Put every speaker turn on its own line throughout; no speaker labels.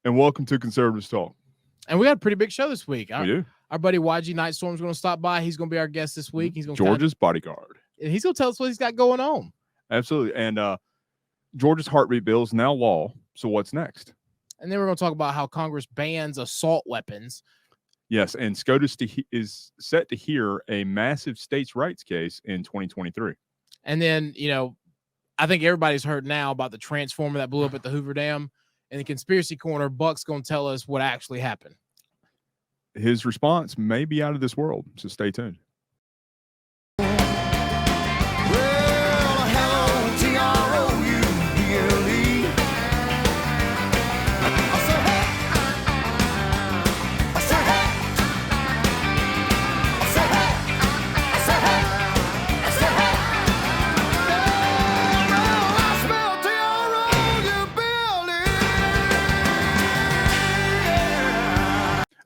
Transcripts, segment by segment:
And welcome to Conservatives Talk.
And we got a pretty big show this week.
We do.
Our buddy YG Nightstorm is going to stop by. He's going to be our guest this week. He's going to
Georgia's bodyguard.
And he's going to tell us what he's got going on.
Absolutely. And Georgia's heartbeat bill is now law. So what's next?
And then we're going to talk about how Congress bans assault weapons.
Yes, and SCOTUS is set to hear a massive states' rights case in 2023.
And then, I think everybody's heard now about the transformer that blew up at the Hoover Dam. In the conspiracy corner, Buck's going to tell us what actually happened.
His response may be out of this world, so stay tuned.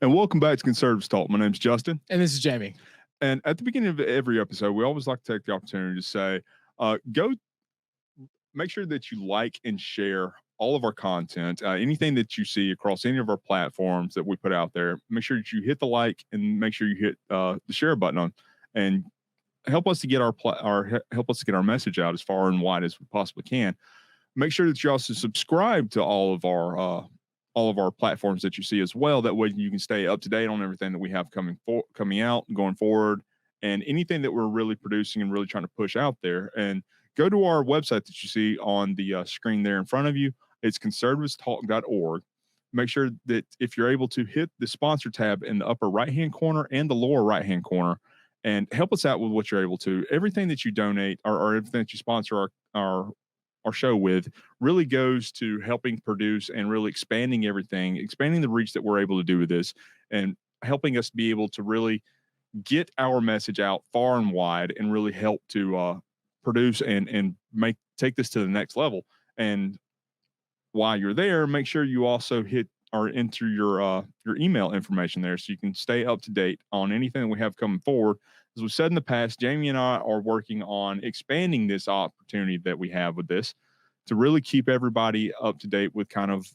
And welcome back to Conservatives Talk. My name's Justin.
And this is Jamie.
And at the beginning of every episode, we always like to take the opportunity to say, go make sure that you like and share all of our content. Anything that you see across any of our platforms that we put out there, make sure that you hit the like and make sure you hit the share button on, and help us to get help us to get our message out as far and wide as we possibly can. Make sure that you also subscribe to all of our platforms that you see as well. That way you can stay up to date on everything that we have coming out and going forward, and anything that we're really producing and really trying to push out there. And go to our website that you see on the screen there in front of you. It's conservativestalk.org. Make sure that if you're able to hit the sponsor tab in the upper right-hand corner and the lower right-hand corner, and help us out with what you're able to. Everything that you donate or everything that you sponsor our show with really goes to helping produce and really expanding the reach that we're able to do with this, and helping us be able to really get our message out far and wide, and really help to produce and take this to the next level. And while you're there, make sure you also hit or enter your email information there, so you can stay up to date on anything that we have coming forward. As we said in the past, Jamie and I are working on expanding this opportunity that we have with this to really keep everybody up to date with kind of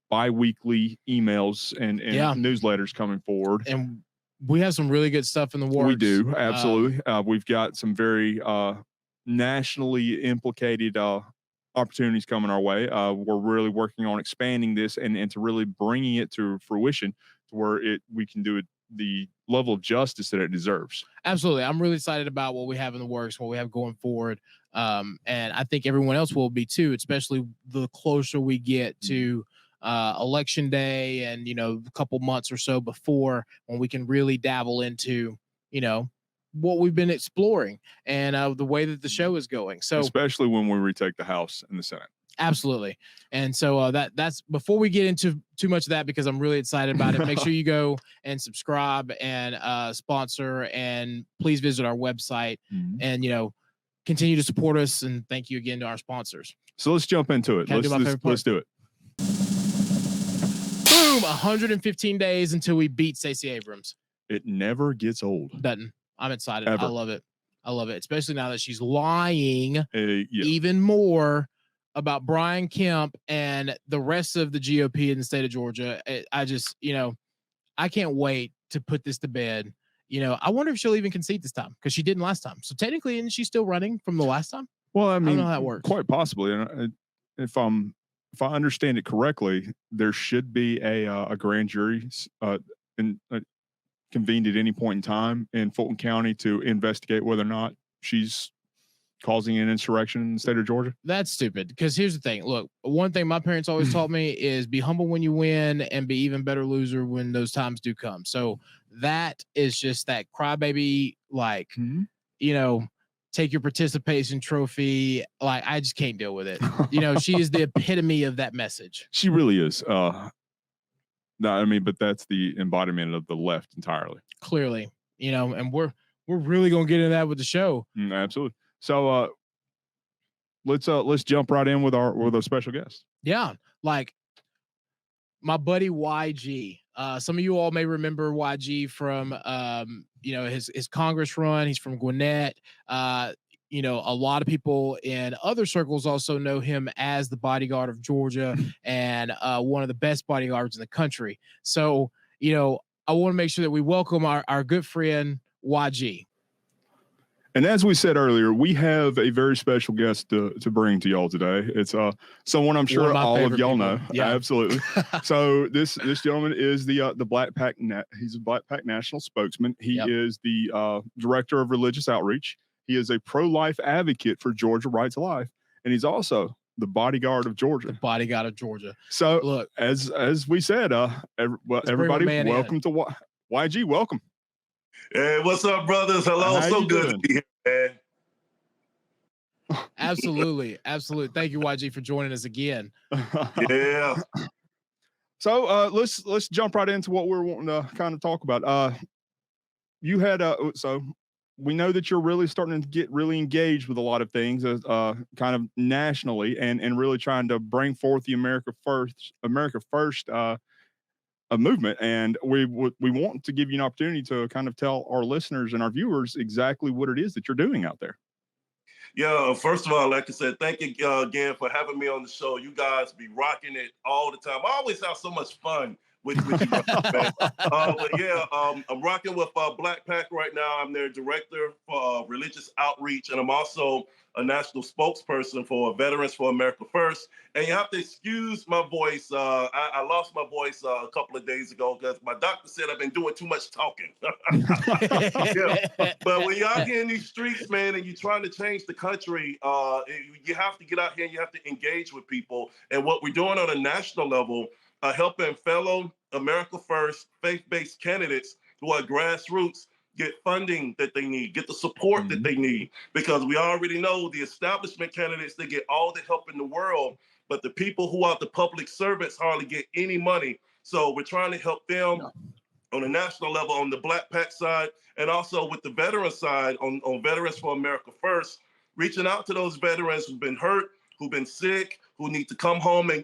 bi-weekly emails and newsletters coming forward.
And we have some really good stuff in the works.
We do, absolutely. We've got some very nationally implicated opportunities coming our way. We're really working on expanding this and to really bringing it to fruition to where we can do it the level of justice that it deserves.
Absolutely. I'm really excited about what we have in the works, what we have going forward. And I think everyone else will be too, especially the closer we get to election day and, a couple months or so before, when we can really dabble into, what we've been exploring and the way that the show is going. So
especially when we retake the House and the Senate.
Absolutely. And so that's before we get into too much of that, because I'm really excited about it. Make sure you go and subscribe and sponsor, and please visit our website and, continue to support us. And thank you again to our sponsors.
So let's jump into it. Let's do it.
Boom. 115 days until we beat Stacey Abrams.
It never gets old.
Doesn't. I'm excited.
Ever.
I love it, especially now that she's lying even more about Brian Kemp and the rest of the GOP in the state of Georgia. I just, I can't wait to put this to bed. I wonder if she'll even concede this time, because she didn't last time. So technically, isn't she still running from the last time?
Well, I mean,
don't know how that works.
Quite possibly. And if I understand it correctly, there should be a grand jury convened at any point in time in Fulton County to investigate whether or not she's causing an insurrection in the state of Georgia.
That's stupid, because here's the thing. Look, one thing my parents always taught me is be humble when you win and be even better loser when those times do come. So that is just that crybaby, take your participation trophy. Like, I just can't deal with it. She is the epitome of that message.
She really is. But that's the embodiment of the left entirely.
Clearly, and we're really gonna get into that with the show.
Absolutely. So let's jump right in with our special guest.
Yeah, like my buddy YG. Some of you all may remember YG from his Congress run. He's from Gwinnett. you know, a lot of people in other circles also know him as the bodyguard of Georgia and one of the best bodyguards in the country. So, you know, I want to make sure that we welcome our good friend YG.
And as we said earlier, we have a very special guest to bring to y'all today. It's someone I'm sure all of y'all know.
Yeah.
Absolutely. So this gentleman is the Black Pac. He's a Black Pac national spokesman. He is the director of religious outreach. He is a pro-life advocate for Georgia Right to Life, and he's also the bodyguard of Georgia.
The bodyguard of Georgia.
So look, as we said, everybody, welcome to YG. Welcome.
Hey, what's up, brothers? Hello. So good to be here, man.
Absolutely. Absolutely. Thank you, YG, for joining us again.
Yeah.
So let's jump right into what we're wanting to kind of talk about. You had so we know that you're really starting to get really engaged with a lot of things kind of nationally and really trying to bring forth the America First a movement, and we want to give you an opportunity to kind of tell our listeners and our viewers exactly what it is that you're doing out there.
Yeah, first of all, like I said, thank you again for having me on the show. You guys be rocking it all the time. I always have so much fun with you guys, man. But yeah, I'm rocking with Black Pac right now. I'm their director for religious outreach, and I'm also a national spokesperson for Veterans for America First. And you have to excuse my voice. I lost my voice a couple of days ago because my doctor said I've been doing too much talking. Yeah. But when you're out here in these streets, man, and you're trying to change the country, you have to get out here and you have to engage with people. And what we're doing on a national level, helping fellow America First faith-based candidates who are grassroots get funding that they need, get the support that they need, because we already know the establishment candidates, they get all the help in the world, but the people who are the public servants hardly get any money. So we're trying to help them on a national level on the Black Pac side, and also with the veteran side on Veterans for America First, reaching out to those veterans who've been hurt, who've been sick, who need to come home and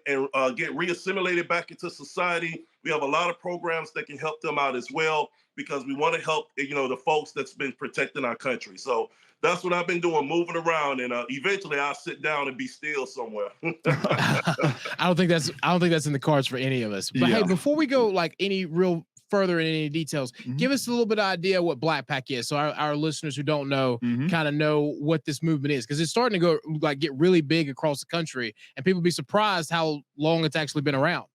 get reassimilated back into society. We have a lot of programs that can help them out as well, because we want to help, you know, the folks that's been protecting our country. So that's what I've been doing, moving around, and eventually I'll sit down and be still somewhere.
I don't think that's in the cards for any of us. But hey, before we go like any real further in any details, give us a little bit of idea what Black Pac is, so our listeners who don't know kind of know what this movement is, because it's starting to go like get really big across the country, and people be surprised how long it's actually been around.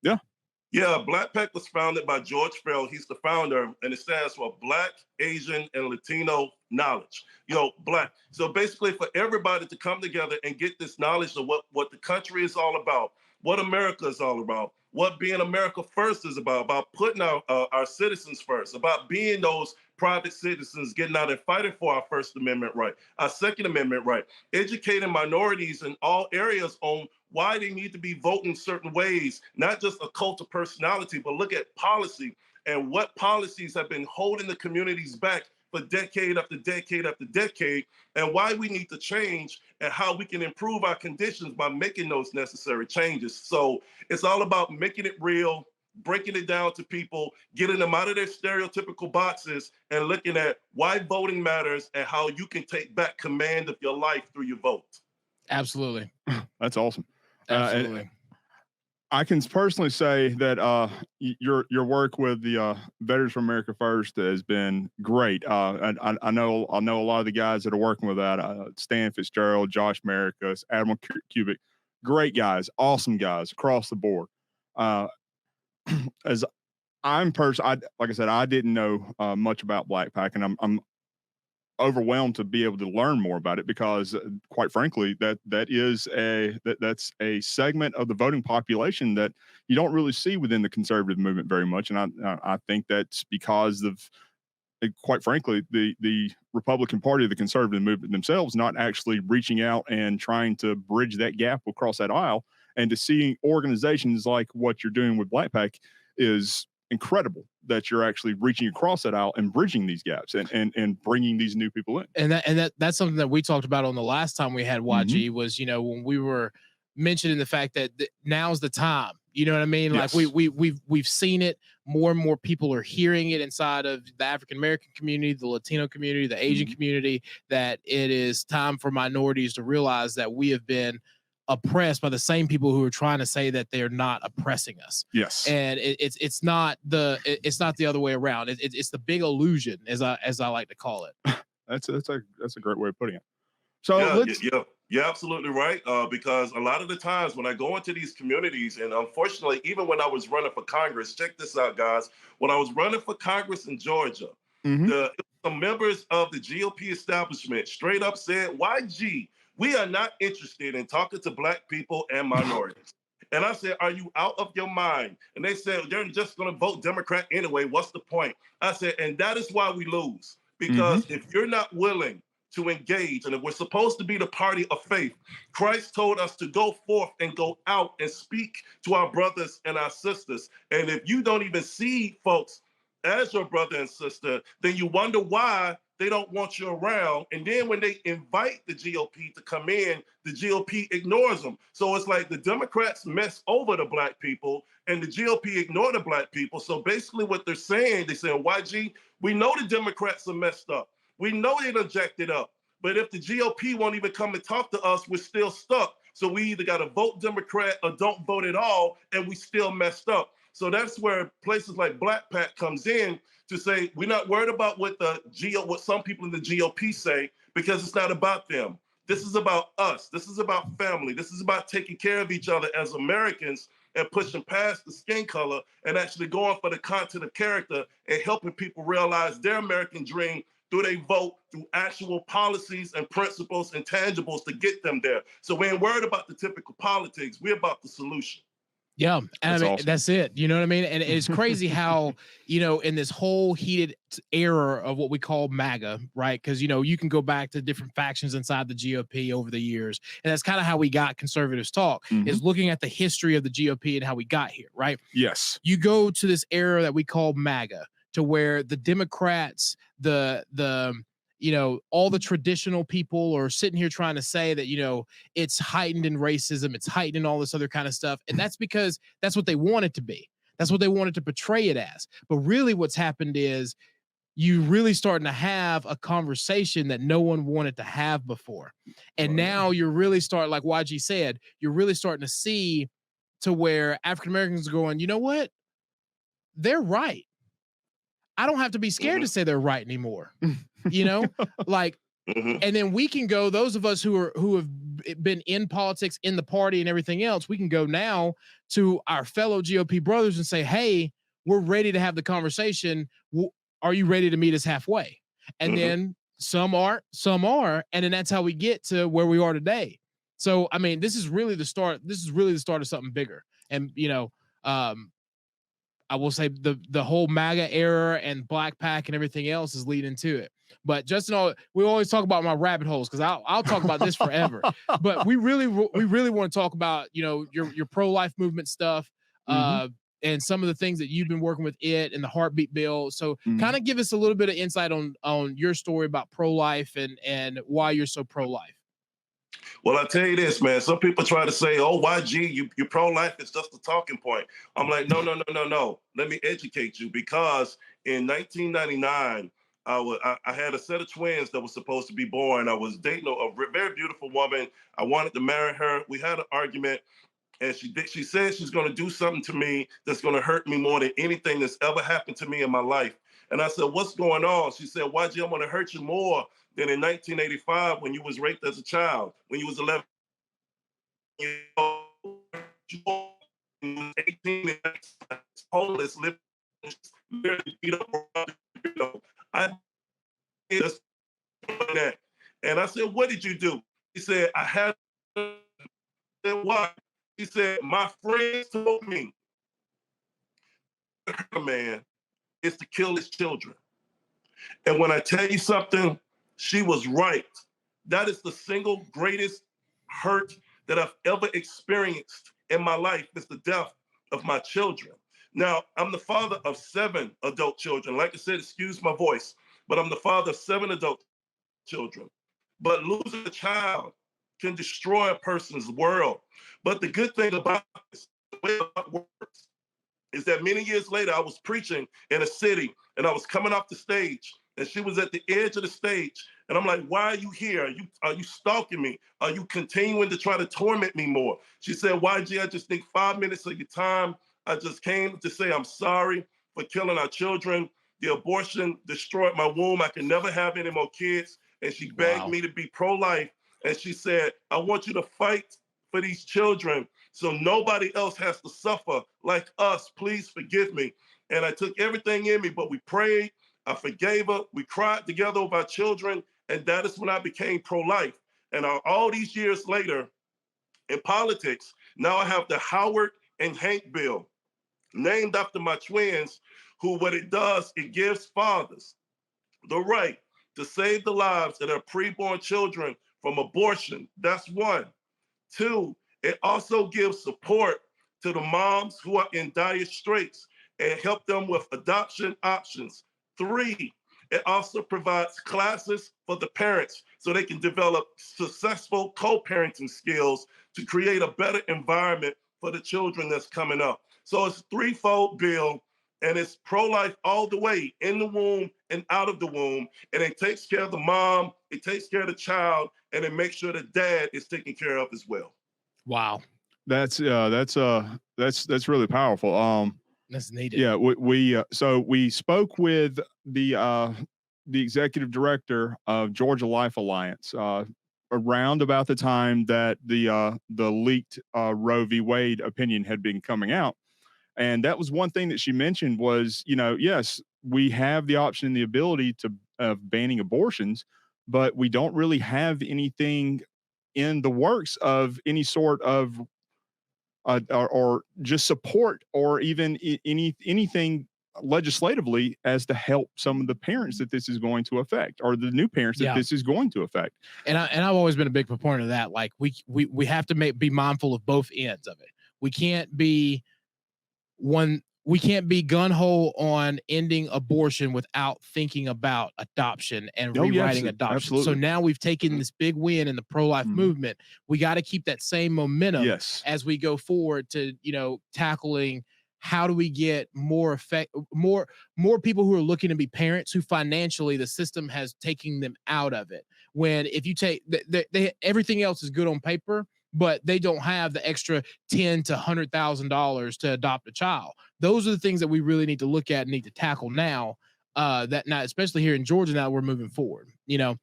Yeah, Black Pac was founded by George Farrell. He's the founder, and it stands for Black, Asian, and Latino Knowledge. You know, Black. So basically for everybody to come together and get this knowledge of what the country is all about, what America is all about, what being America First is about putting our citizens first, about being those private citizens, getting out and fighting for our First Amendment right, our Second Amendment right, educating minorities in all areas on why they need to be voting certain ways, not just a cult of personality, but look at policy and what policies have been holding the communities back for decade after decade after decade, and why we need to change and how we can improve our conditions by making those necessary changes. So it's all about making it real, breaking it down to people, getting them out of their stereotypical boxes, and looking at why voting matters and how you can take back command of your life through your vote.
Absolutely.
That's awesome.
Absolutely.
I can personally say that your work with the Veterans for America First has been great. I know a lot of the guys that are working with that, Stan Fitzgerald, Josh Maricus, Admiral Cubic, great guys, awesome guys across the board. As like I said, I didn't know much about Black Pac, and I'm overwhelmed to be able to learn more about it, because quite frankly that's a segment of the voting population that you don't really see within the conservative movement very much, and I think that's because of, quite frankly, the Republican Party of the conservative movement themselves not actually reaching out and trying to bridge that gap across that aisle. And to see organizations like what you're doing with Black Pac is incredible, that you're actually reaching across that aisle and bridging these gaps and bringing these new people in.
And that's something that we talked about on the last time we had YG was, you know, when we were mentioning the fact that now's the time. You know what I mean?
Yes.
Like we've seen it. More and more people are hearing it inside of the African American community, the Latino community, the Asian community, that it is time for minorities to realize that we have been oppressed by the same people who are trying to say that they're not oppressing us.
Yes.
And it's not the other way around. It's the big illusion, as I like to call it.
That's a great way of putting it. So
you're absolutely right. Because a lot of the times when I go into these communities, and unfortunately, even when I was running for Congress, check this out, guys. When I was running for Congress in Georgia, the members of the GOP establishment straight up said, YG, we are not interested in talking to Black people and minorities. And I said, are you out of your mind? And they said, they're just going to vote Democrat anyway. What's the point? I said, and that is why we lose. Because if you're not willing to engage, and if we're supposed to be the party of faith, Christ told us to go forth and go out and speak to our brothers and our sisters. And if you don't even see folks as your brother and sister, then you wonder why they don't want you around. And then when they invite the GOP to come in, the GOP ignores them. So it's like the Democrats mess over the Black people and the GOP ignore the Black people. So basically what they're saying, YG, we know the Democrats are messed up. We know they done jacked it up. But if the GOP won't even come and talk to us, we're still stuck. So we either got to vote Democrat or don't vote at all, and we still messed up. So that's where places like Black PAC comes in to say, we're not worried about what some people in the GOP say, because it's not about them. This is about us. This is about family. This is about taking care of each other as Americans and pushing past the skin color and actually going for the content of character and helping people realize their American dream through they vote, through actual policies and principles and tangibles to get them there. So we ain't worried about the typical politics. We're about the solution.
Yeah. And
That's awesome.
That's it. You know what I mean? And it's crazy how, in this whole heated era of what we call MAGA, right? Because, you can go back to different factions inside the GOP over the years. And that's kind of how we got Conservatives Talk, is looking at the history of the GOP and how we got here, right?
Yes.
You go to this era that we call MAGA, to where the Democrats, all the traditional people are sitting here trying to say that, it's heightened in racism, it's heightened in all this other kind of stuff. And that's because that's what they want it to be. That's what they wanted to portray it as. But really what's happened is you really starting to have a conversation that no one wanted to have before. And now you're really starting, like YG said, you're really starting to see to where African-Americans are going, you know what? They're right. I don't have to be scared to say they're right anymore, like, and then we can go, those of us who have been in politics, in the party and everything else, we can go now to our fellow GOP brothers and say, hey, we're ready to have the conversation. Are you ready to meet us halfway? And then some are, and then that's how we get to where we are today. So, I mean, this is really the start. This is really the start of something bigger. And, I will say the whole MAGA era and Black PAC and everything else is leading to it. But Justin, we always talk about my rabbit holes because I'll talk about this forever. But we really want to talk about your pro-life movement stuff and some of the things that you've been working with it and the heartbeat bill. So kind of give us a little bit of insight on your story about pro-life and why you're so pro-life.
Well, I tell you this, man. Some people try to say, "Oh, YG, you pro-life is just a talking point." I'm like, no. Let me educate you, because in 1999, I had a set of twins that was supposed to be born. I was dating a very beautiful woman. I wanted to marry her. We had an argument, and she said she's going to do something to me that's going to hurt me more than anything that's ever happened to me in my life. And I said, "What's going on?" She said, "YG, I'm going to hurt you more than in 1985 when you was raped as a child, when you was 11 years old, 18, and homeless, living, beat up. I just that. And I said, "What did you do?" He said, "I had." I said, "What?" He said, "My friends told me, man, is to kill his children." And when I tell you something, she was right. That is the single greatest hurt that I've ever experienced in my life, is the death of my children. Now, I'm the father of 7 adult children. Like I said, excuse my voice, but I'm the father of 7 adult children. But losing a child can destroy a person's world. But the good thing about this, the way it works, is that many years later, I was preaching in a city and I was coming off the stage and she was at the edge of the stage. And I'm like, why are you here? Are you stalking me? Are you continuing to try to torment me more? She said, YG, I just need 5 minutes of your time. I just came to say I'm sorry for killing our children. The abortion destroyed my womb. I can never have any more kids. And she begged me to be pro-life. And she said, I want you to fight for these children so nobody else has to suffer like us. Please forgive me. And I took everything in me, but we prayed. I forgave her. We cried together over our children. And that is when I became pro-life. And all these years later, in politics, now I have the Howard and Hank bill, named after my twins, who what it does, it gives fathers the right to save the lives of their preborn children from abortion. That's one. Two, it also gives support to the moms who are in dire straits and help them with adoption options. Three, it also provides classes for the parents so they can develop successful co-parenting skills to create a better environment for the children that's coming up. So it's a threefold bill, and it's pro-life all the way, in the womb and out of the womb. And it takes care of the mom, it takes care of the child, and it makes sure the dad is taken care of as well.
Wow.
That's really powerful.
That's needed.
Yeah, so we spoke with the executive director of Georgia Life Alliance around about the time that the leaked Roe v. Wade opinion had been coming out. And that was one thing that she mentioned was, yes, we have the option and the ability of banning abortions, but we don't really have anything in the works of any sort of or just support or even anything legislatively as to help some of the parents that this is going to affect, or the new parents that this is going to affect.
And I've always been a big proponent of that. Like we have to be mindful of both ends of it. We can't be gun-ho on ending abortion without thinking about adoption and rewriting adoption.
Absolutely.
So now we've taken this big win in the pro-life movement. We got to keep that same momentum as we go forward to, tackling how do we get more people who are looking to be parents who financially the system has taken them out of it. When if you take everything else is good on paper, but they don't have the extra $10,000 to $100,000 to adopt a child. Those are the things that we really need to look at and need to tackle now. Especially here in Georgia, now we're moving forward.
Yeah,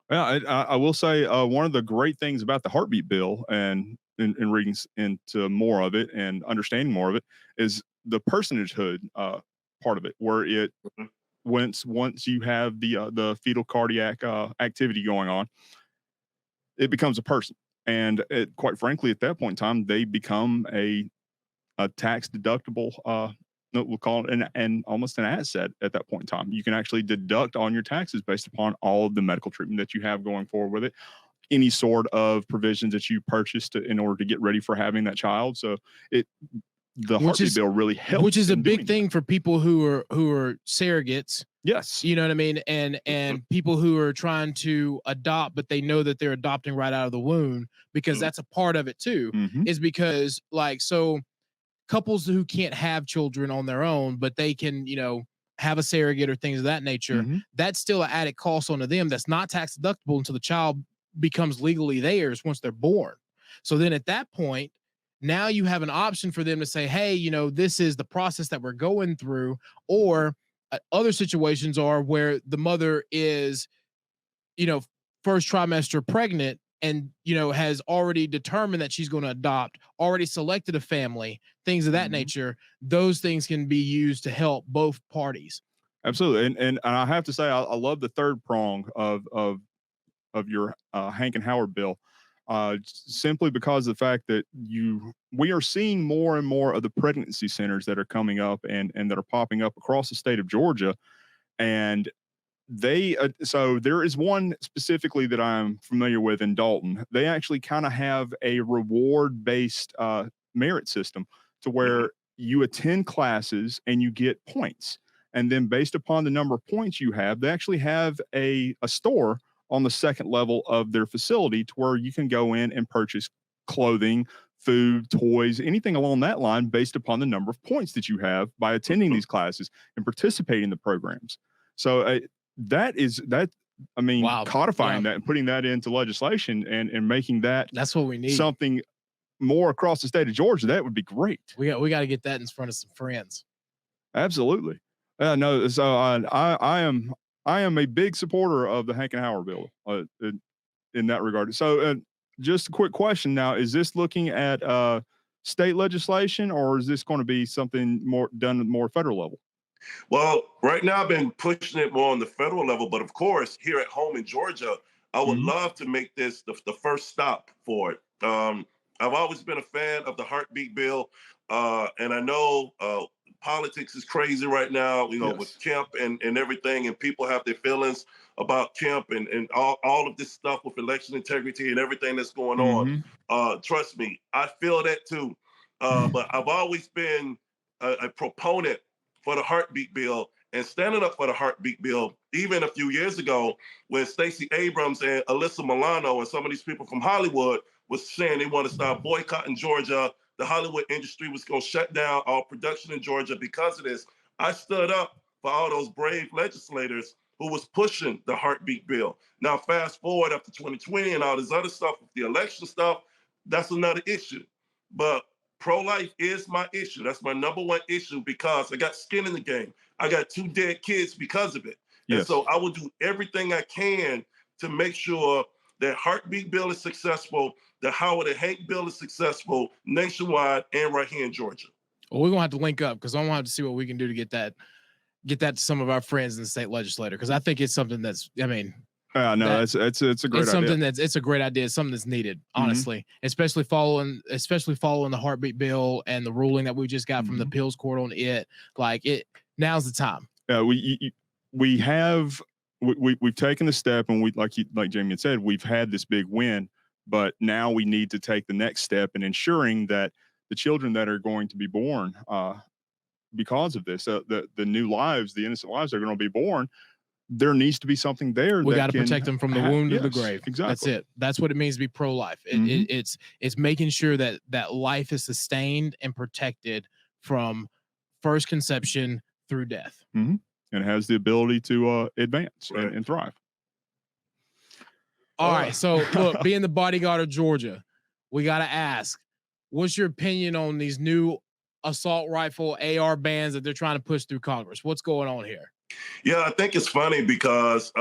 I will say one of the great things about the heartbeat bill and reading into more of it and understanding more of it is the personagehood part of it, where it once you have the fetal cardiac activity going on, it becomes a person. And quite frankly, at that point in time, they become a tax deductible, we'll call it and almost an asset at that point in time. You can actually deduct on your taxes based upon all of the medical treatment that you have going forward with it, any sort of provisions that you purchased in order to get ready for having that child. So the heartbeat bill really helps.
Which is a big thing for people who are surrogates.
Yes.
You know what I mean? And people who are trying to adopt, but they know that they're adopting right out of the womb, because that's a part of it too, is because so couples who can't have children on their own, but they can, have a surrogate or things of that nature, that's still an added cost onto them. That's not tax deductible until the child becomes legally theirs once they're born. So then at that point, now you have an option for them to say, hey, this is the process that we're going through. Or other situations are where the mother is, first trimester pregnant and, has already determined that she's going to adopt, already selected a family, things of that nature. Those things can be used to help both parties.
Absolutely. And I have to say, I love the third prong of your Hank and Howard bill. Simply because of the fact that we are seeing more and more of the pregnancy centers that are coming up and that are popping up across the state of Georgia. And so there is one specifically that I'm familiar with in Dalton. They actually kind of have a reward-based merit system to where you attend classes and you get points. And then based upon the number of points you have, they actually have a store on the second level of their facility to where you can go in and purchase clothing, food, toys, anything along that line based upon the number of points that you have by attending these classes and participating in the programs. So
Wow.
codifying
Yeah.
that and putting that into legislation and making that
That's what we need.
something more across the state of Georgia, that would be great.
We got to get that in front of some friends.
Absolutely. No, so I am a big supporter of the Hankin-Howard bill in that regard. So just a quick question now, is this looking at state legislation, or is this going to be something more done at more federal level?
Well, right now I've been pushing it more on the federal level, but of course, here at home in Georgia, I would love to make this the first stop for it. I've always been a fan of the heartbeat bill, and I know politics is crazy right now, with Kemp and everything, and people have their feelings about Kemp and all of this stuff with election integrity and everything that's going on. Trust me, I feel that too. But I've always been a proponent for the heartbeat bill and standing up for the heartbeat bill, even a few years ago when Stacey Abrams and Alyssa Milano and some of these people from Hollywood was saying they want to start boycotting Georgia. The Hollywood industry was going to shut down all production in Georgia because of this. I stood up for all those brave legislators who was pushing the heartbeat bill. Now, fast forward after 2020 and all this other stuff with the election stuff, that's another issue. But pro-life is my issue. That's my number one issue because I got skin in the game. I got 2 dead kids because of it.
Yes.
And so I will do everything I can to make sure that heartbeat bill is successful, the Howard and Hank bill is successful nationwide and right here in Georgia.
Well, we're going to have to link up because I'm going to have to see what we can do to get that to some of our friends in the state legislature. Because I think it's something that's,
no, it's a great idea.
It's a great idea. It's something that's needed, honestly, especially following the heartbeat bill and the ruling that we just got from the appeals court on it. Like now's the time.
We've taken the step, and like Jamie had said, we've had this big win, but now we need to take the next step in ensuring that the children that are going to be born because of this, the new lives, the innocent lives that are going to be born, there needs to be something there.
We got to protect them from the wound to the
yes,
grave.
Exactly.
That's it. That's what it means to be pro-life. It's making sure that life is sustained and protected from first conception through death.
And has the ability to advance and thrive.
All right. So look, being the bodyguard of Georgia, we got to ask, what's your opinion on these new assault rifle AR bans that they're trying to push through Congress? What's going on here?
Yeah, I think it's funny because,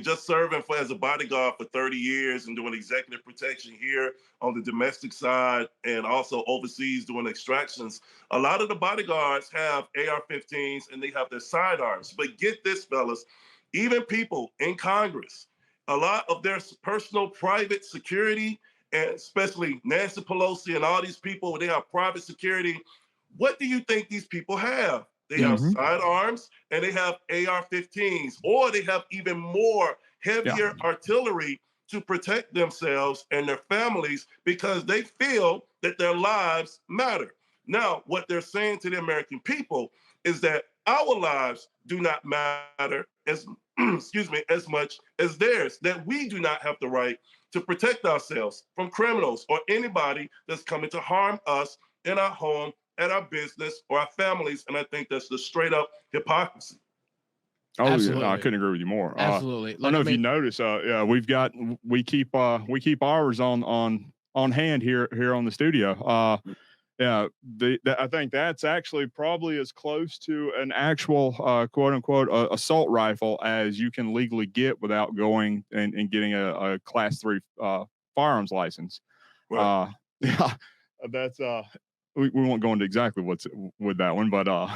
just serving as a bodyguard for 30 years and doing executive protection here on the domestic side and also overseas doing extractions, a lot of the bodyguards have AR-15s and they have their sidearms. But get this, fellas, even people in Congress, a lot of their personal private security, and especially Nancy Pelosi and all these people, they have private security. What do you think these people have? They have sidearms and they have AR-15s, or they have even more heavier artillery to protect themselves and their families because they feel that their lives matter. Now, what they're saying to the American people is that our lives do not matter as much as theirs, that we do not have the right to protect ourselves from criminals or anybody that's coming to harm us in our home, at our business, or our families. And I think that's the straight up hypocrisy.
Oh, yeah, no, I couldn't agree with you more.
Absolutely.
I don't know if you notice, we keep ours on hand here on the studio. I think that's actually probably as close to an actual quote unquote assault rifle as you can legally get without going and getting a class 3 firearms license.
Right.
That's we won't go into exactly what's with that one, but
well,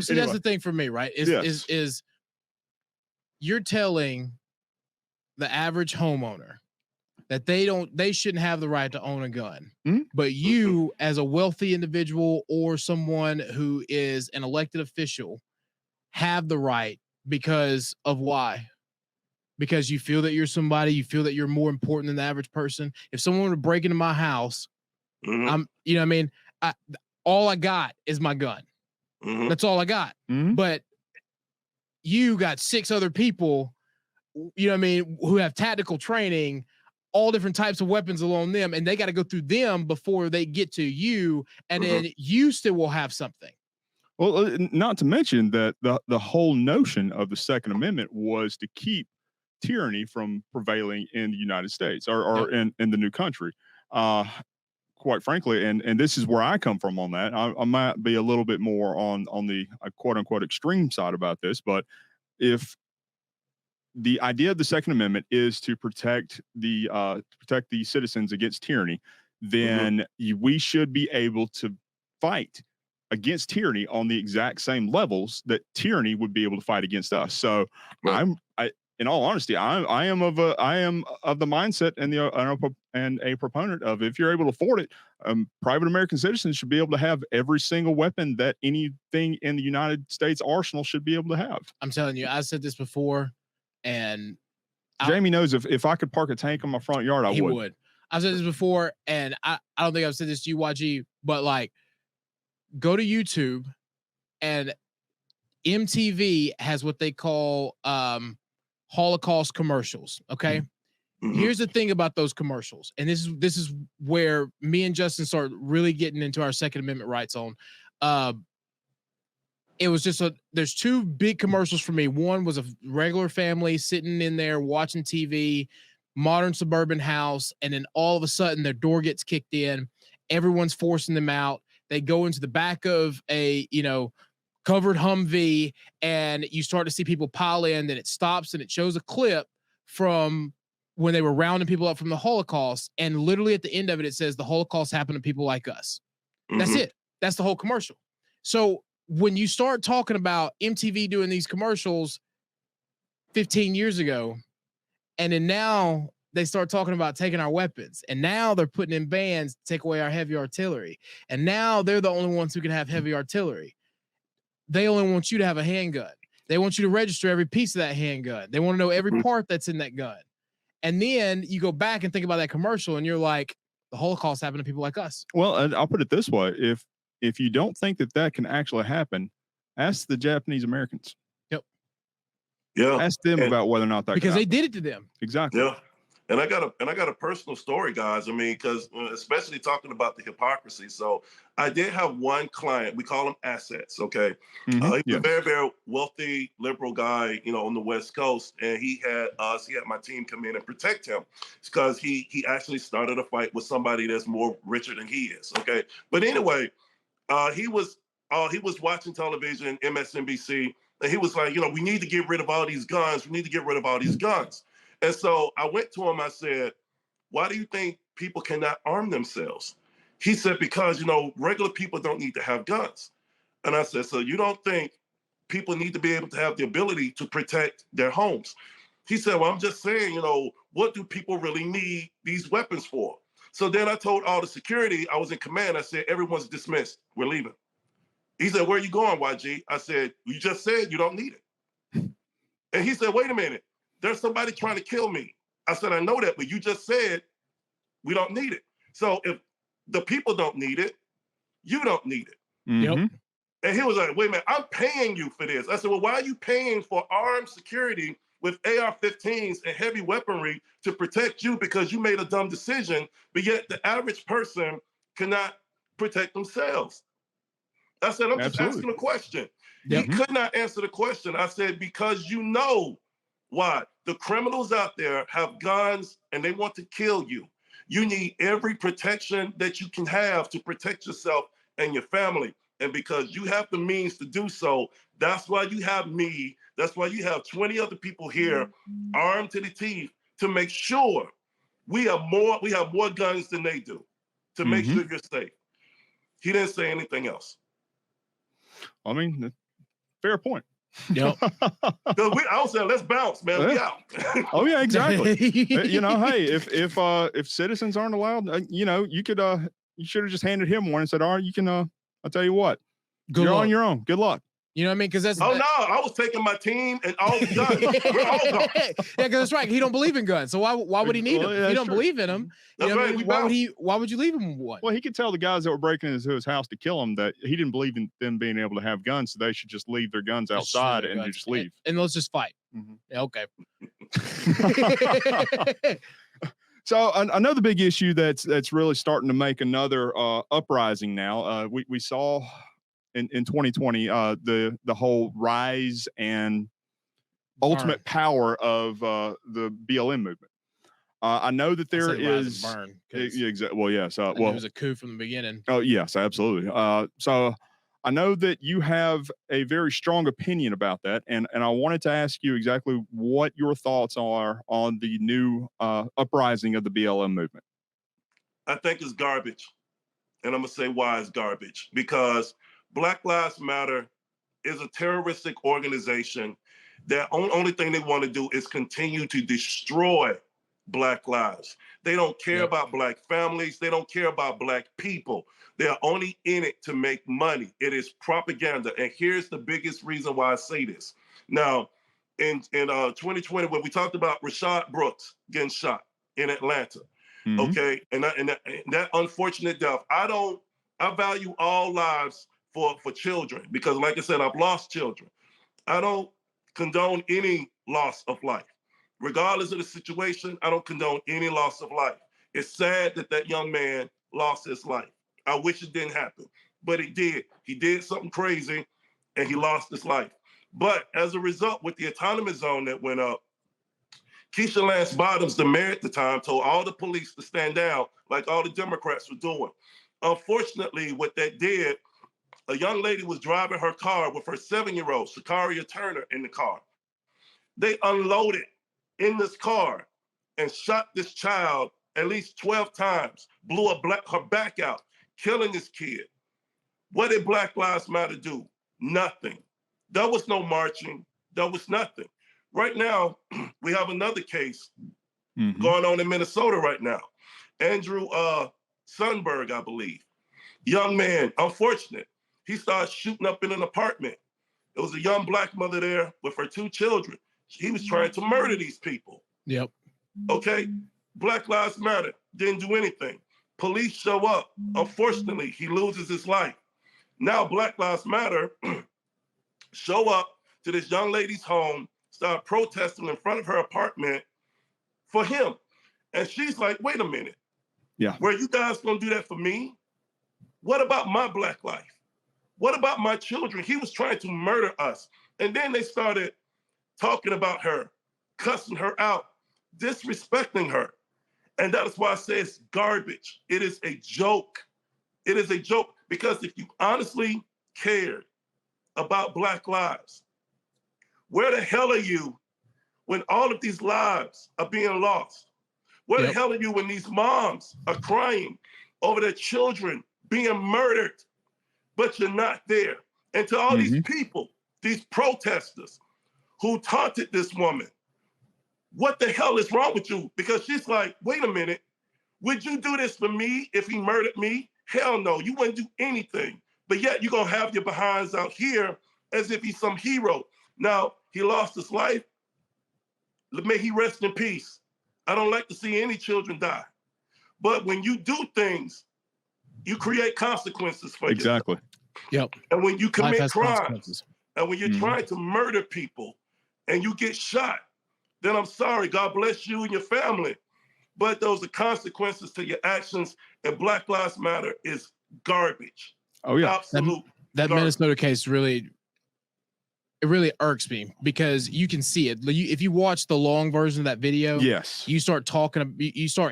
see,
anyway.
That's the thing for me, right? Is you're telling the average homeowner that they shouldn't have the right to own a gun. But you, as a wealthy individual or someone who is an elected official, have the right because of why? Because you feel that you're somebody, you feel that you're more important than the average person. If someone were to break into my house, all I got is my gun. That's all I got. But you got 6 other people you know what I mean, who have tactical training, all different types of weapons along them, and they got to go through them before they get to you, and then you still will have something.
Well, not to mention that the whole notion of the Second Amendment was to keep tyranny from prevailing in the United States or in the new country. Quite frankly, and this is where I come from on that. I might be a little bit more on the quote unquote extreme side about this, but if the idea of the Second Amendment is to protect the citizens against tyranny, then we should be able to fight against tyranny on the exact same levels that tyranny would be able to fight against us. So in all honesty, I am of the mindset and a proponent of, if you're able to afford it, private American citizens should be able to have every single weapon that anything in the United States arsenal should be able to have.
I'm telling you, I said this before, and
Jamie knows if I could park a tank on my front yard, I would.
I've said this before, and I don't think I've said this to you, YG, but like, go to YouTube, and MTV has what they call Holocaust commercials. Okay. Here's the thing about those commercials, and this is where me and Justin start really getting into our Second Amendment rights on. It was just there's two big commercials for me. One was a regular family sitting in there watching TV, modern suburban house, and then all of a sudden their door gets kicked in. Everyone's forcing them out. They go into the back of a, covered Humvee, and you start to see people pile in. Then it stops and it shows a clip from when they were rounding people up from the Holocaust. And literally at the end of it, it says the Holocaust happened to people like us. That's it. That's the whole commercial. So when you start talking about MTV doing these commercials 15 years ago, and then now they start talking about taking our weapons, and now they're putting in bans to take away our heavy artillery. And now they're the only ones who can have heavy artillery. They only want you to have a handgun. They want you to register every piece of that handgun. They want to know every part that's in that gun. And then you go back and think about that commercial, and you're like, the Holocaust happened to people like us.
Well, I'll put it this way. If you don't think that can actually happen, ask the Japanese Americans.
Yep.
Yeah.
Ask them about whether or not that,
because they did it to them.
Exactly.
Yeah. And I got a personal story, guys. I mean, because especially talking about the hypocrisy. So I did have one client. We call him Assets. Okay, he's a very, very wealthy, liberal guy, on the West Coast, and he had my team come in and protect him because he actually started a fight with somebody that's more richer than he is. Okay, but anyway, he was watching television, MSNBC, and he was like, we need to get rid of all these guns. We need to get rid of all these guns. And so I went to him, I said, why do you think people cannot arm themselves? He said, because, regular people don't need to have guns. And I said, so you don't think people need to be able to have the ability to protect their homes? He said, well, I'm just saying, what do people really need these weapons for? So then I told all the security, I was in command, I said, everyone's dismissed, we're leaving. He said, where are you going, YG? I said, you just said you don't need it. And he said, wait a minute. There's somebody trying to kill me. I said, I know that, but you just said we don't need it. So if the people don't need it, you don't need it.
Yep.
And he was like, wait a minute, I'm paying you for this. I said, well, why are you paying for armed security with AR-15s and heavy weaponry to protect you because you made a dumb decision, but yet the average person cannot protect themselves? I said, I'm just asking a question. He could not answer the question. I said, because why? The criminals out there have guns and they want to kill you. You need every protection that you can have to protect yourself and your family. And because you have the means to do so, that's why you have me. That's why you have 20 other people here armed to the teeth to make sure we have more guns than they do to make sure you're safe. He didn't say anything else.
I mean, fair point.
Yep.
I was saying, let's bounce, man. We out.
Oh yeah, exactly. Hey, if citizens aren't allowed, you could you should have just handed him one and said, all right, you can I'll tell you what, you're on your own. Good luck.
You know what I mean? Because that's
no, I was taking my team and all the guns. We're all gone.
Yeah, because that's right. He don't believe in guns, so why would he need them?
Yeah,
he don't believe in them.
That's right.
Why would you leave him with one?
Well, he could tell the guys that were breaking into his house to kill him that he didn't believe in them being able to have guns, so they should just leave their guns outside and just leave.
And let's just fight. Yeah, okay.
So another big issue that's really starting to make another uprising now. We saw in 2020 the whole rise and ultimate power of the BLM movement. I know that there is
burn.
Exactly. Well, yes.
It was a coup from the beginning.
Oh, yes, absolutely. So I know that you have a very strong opinion about that, and I wanted to ask you exactly what your thoughts are on the new uprising of the BLM movement.
I think it's garbage, and I'm gonna say why it's garbage. Because Black Lives Matter is a terroristic organization that only thing they want to do is continue to destroy Black lives. They don't care about Black families. They don't care about Black people. They are only in it to make money. It is propaganda. And here's the biggest reason why I say this. Now, in 2020, when we talked about Rayshard Brooks getting shot in Atlanta, okay, and that unfortunate death, I value all lives for children, because like I said, I've lost children. I don't condone any loss of life. Regardless of the situation, I don't condone any loss of life. It's sad that that young man lost his life. I wish it didn't happen, but it did. He did something crazy and he lost his life. But as a result, with the autonomous zone that went up, Keisha Lance Bottoms, the mayor at the time, told all the police to stand down like all the Democrats were doing. Unfortunately, what that did, a young lady was driving her car with her 7-year-old, Shakaria Turner, in the car. They unloaded in this car and shot this child at least 12 times, blew her back out, killing this kid. What did Black Lives Matter do? Nothing. There was no marching. There was nothing. Right now, we have another case going on in Minnesota right now. Andrew Sundberg, I believe. Young man, unfortunate. He started shooting up in an apartment. There was a young Black mother there with her 2 children. He was trying to murder these people.
Yep.
Okay. Black Lives Matter didn't do anything. Police show up. Unfortunately, he loses his life. Now Black Lives Matter show up to this young lady's home, start protesting in front of her apartment for him. And she's like, wait a minute.
Yeah.
Were you guys gonna do that for me? What about my Black life? What about my children? He was trying to murder us. And then they started talking about her, cussing her out, disrespecting her. And that is why I say it's garbage. It is a joke. It is a joke, because if you honestly cared about Black lives, where the hell are you when all of these lives are being lost? Where the hell are you when these moms are crying over their children being murdered, but you're not there? And to all these people, these protesters who taunted this woman, what the hell is wrong with you? Because she's like, wait a minute, would you do this for me if he murdered me? Hell no, you wouldn't do anything. But yet you're gonna have your behinds out here as if he's some hero. Now, he lost his life. May he rest in peace. I don't like to see any children die. But when you do things, you create consequences for yourself.
Exactly.
Yep.
And when you commit crimes, and when you're trying to murder people and you get shot, then I'm sorry, God bless you and your family. But those are consequences to your actions, and Black Lives Matter is garbage.
Oh, yeah.
Absolute
that
garbage.
Minnesota case really irks me, because you can see it. If you watch the long version of that video,
yes,
you start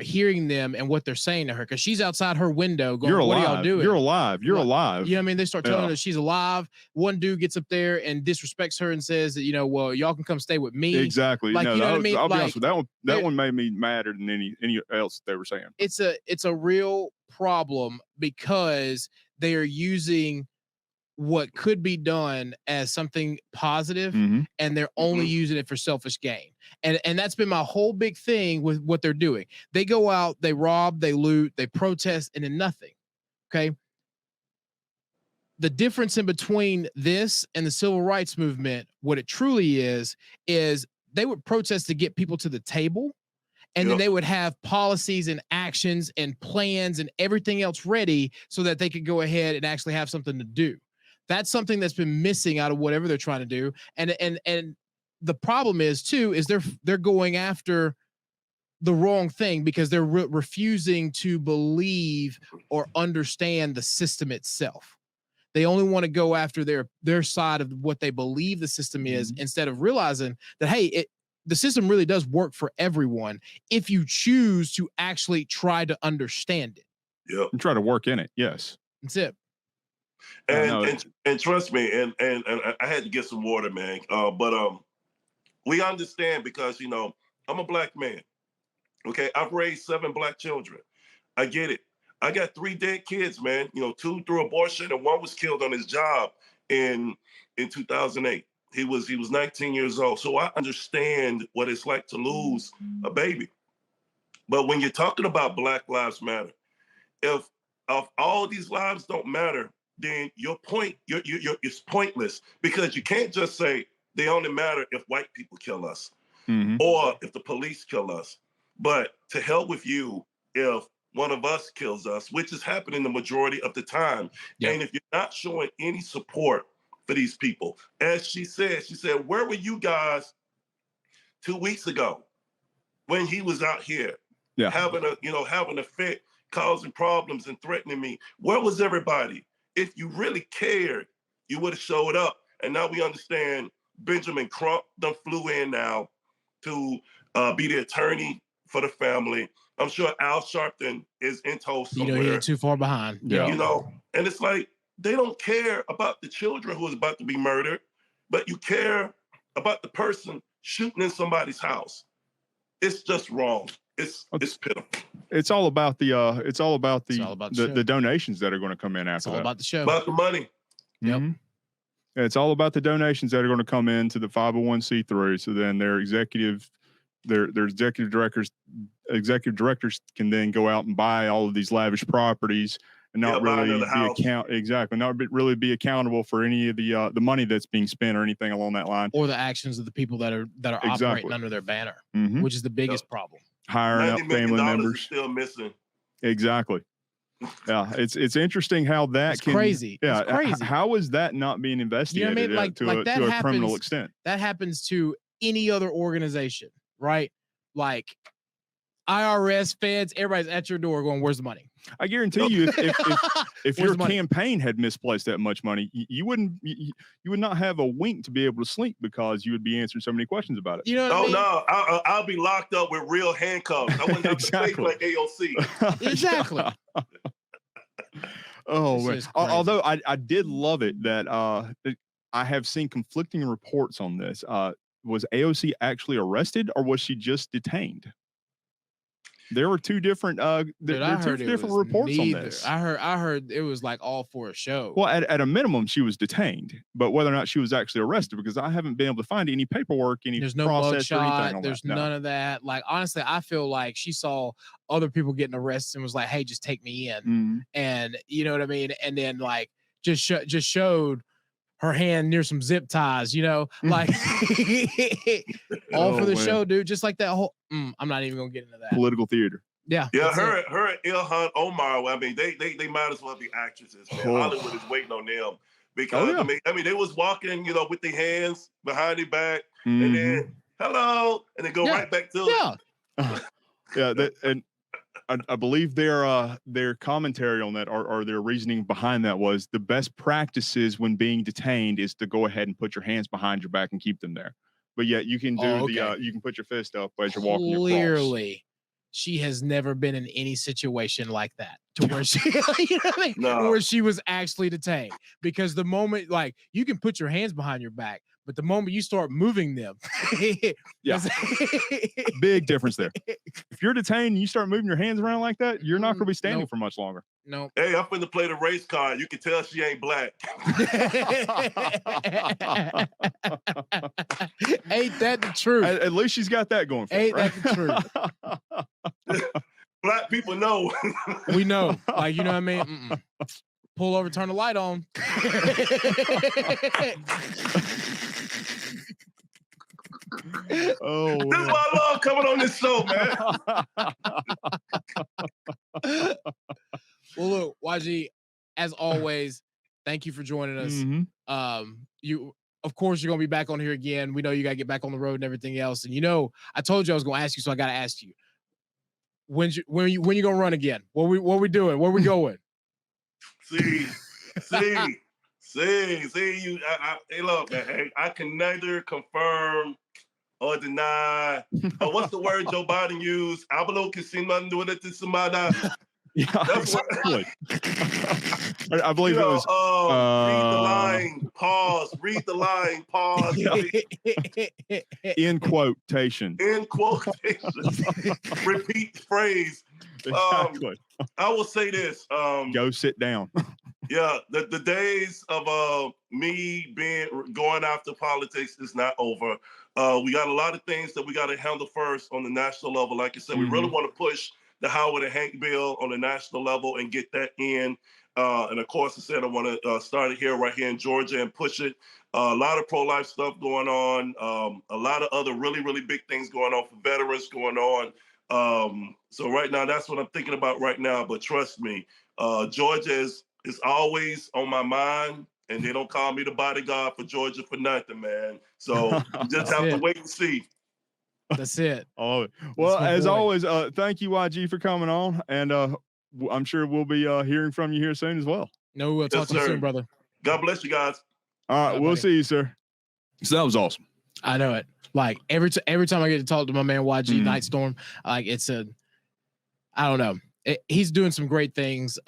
hearing them and what they're saying to her, because she's outside her window going,
"You're alive.
What are y'all doing?
You're alive. You're alive."
You know what I mean? They start telling her she's alive. One dude gets up there and disrespects her and says that, well, y'all can come stay with me.
Exactly.
Like, you know what I mean?
I'll be honest with you, that one made me madder than any else they were saying.
It's a real problem, because they are using what could be done as something positive, and they're only using it for selfish gain. And that's been my whole big thing with what they're doing. They go out, they rob, they loot, they protest, and then nothing. Okay. The difference in between this and the civil rights movement, what it truly is they would protest to get people to the table, and then they would have policies and actions and plans and everything else ready so that they could go ahead and actually have something to do. That's something that's been missing out of whatever they're trying to do. And the problem is too is they're going after the wrong thing because they're refusing to believe or understand the system itself. They only want to go after their side of what they believe the system is, instead of realizing that, hey, the system really does work for everyone if you choose to actually try to understand it.
Yep.
And try to work in it. Yes.
That's it.
And trust me, and I had to get some water, man. But we understand because, you know, I'm a black man. Okay, I've raised 7 black children. I get it. I got 3 dead kids, man. You know, 2 through abortion, and 1 was killed on his job in 2008. He was 19 years old. So I understand what it's like to lose a baby. But when you're talking about Black Lives Matter, if all these lives don't matter, then your point it's pointless, because you can't just say they only matter if white people kill us or if the police kill us. But to hell with you if one of us kills us, which is happening the majority of the time. Yep. And if you're not showing any support for these people, as she said, where were you guys 2 weeks ago when he was out here having a fit, causing problems and threatening me? Where was everybody? If you really cared, you would have showed up. And now we understand Benjamin Crump done flew in now to be the attorney for the family. I'm sure Al Sharpton is in tow somewhere.
He ain't too far behind.
Yeah.
You know, and it's like, they don't care about the children who is about to be murdered, but you care about the person shooting in somebody's house. It's just wrong. It's pitiful.
It's all about the donations that are going to come in after
It's all
that.
about the show.
About the money.
Yep.
It's all about the donations that are going to come into the 501c3. So then their executive directors can then go out and buy all of these lavish properties and not really be accountable for any of the money that's being spent or anything along that line,
or the actions of the people that are operating under their banner, which is the biggest problem.
Hiring out family members.
Still missing.
Exactly. Yeah, it's interesting how
it's crazy.
Yeah,
it's crazy.
How is that not being investigated
You know what I mean?
to a criminal extent?
That happens to any other organization, right? Like IRS, feds, everybody's at your door going, "Where's the money?"
I guarantee you, if your campaign had misplaced that much money, you would not have a wink to be able to sleep, because you would be answering so many questions about it.
You know what I mean?
No, I'll be locked up with real handcuffs. I wouldn't have to pay like AOC.
Exactly.
Oh man! Although I did love it that I have seen conflicting reports on this. Was AOC actually arrested, or was she just detained? There were 2 different reports on this.
I heard it was like all for a show.
Well, at a minimum, she was detained, but whether or not she was actually arrested, because I haven't been able to find any paperwork, there's no process or anything.
There's none of that. Like, honestly, I feel like she saw other people getting arrested and was like, "Hey, just take me in," and you know what I mean. And then like just showed her hand near some zip ties, like all for the show, dude. Just like that whole. I'm not even gonna get into that.
Political theater.
Yeah. Her and Ilhan Omar. I mean, they might as well be actresses. Man. Hollywood is waiting on them because I mean, they was walking, with their hands behind their back, and then hello, and then go right back to
it. And I believe their commentary on that, or their reasoning behind that, was the best practices when being detained is to go ahead and put your hands behind your back and keep them there. But yet you can do you can put your fist up as you're walking across.
Clearly, she has never been in any situation like that to where she, where she was actually detained. Because the moment, like, you can put your hands behind your back, but the moment you start moving them,
big difference there. If you're detained and you start moving your hands around like that, you're not going to be standing for much longer.
No.
Hey, I'm finna play the race card. You can tell she ain't black.
Ain't that the truth?
At least she's got that going for her.
Ain't that the truth?
Black people know.
We know. Like, you know what I mean? Pull over, turn the light on.
Oh,
this is why I love coming on this show, man.
Well, look, YG, as always, thank you for joining us. You of course, you're gonna be back on here again. We know you gotta get back on the road and everything else. And I told you I was gonna ask you, so I gotta ask you. When you gonna run again? What we doing? Where we going?
See, you. Hey, look, man. Hey, I can neither confirm or deny. What's the word Joe Biden used? Abalo que sin man do it to somebody.
Yeah,
That's
exactly. I believe it was.
Read the line. Pause. Read the line. Pause.
In quotation.
In quotation. Repeat phrase.
Exactly.
I will say this.
Go sit down.
Yeah, the days of me going after politics is not over. We got a lot of things that we got to handle first on the national level. Like I said, we really want to push the Howard and Hank bill on the national level and get that in. And of course, I said I want to start it right here in Georgia and push it. A lot of pro-life stuff going on. A lot of other really, really big things going on for veterans going on. So right now, that's what I'm thinking about right now. But trust me, Georgia is always on my mind. And they don't call me the bodyguard for Georgia for nothing, man. So you just have to wait and see.
That's it.
Oh, well, as always, thank you, YG, for coming on. And I'm sure we'll be hearing from you here soon as well.
No, we'll talk to you soon, brother.
God bless you guys.
All right, we'll see you, sir. So that was awesome.
I know it. Like every time I get to talk to my man YG Nightstorm, like I don't know. He's doing some great things.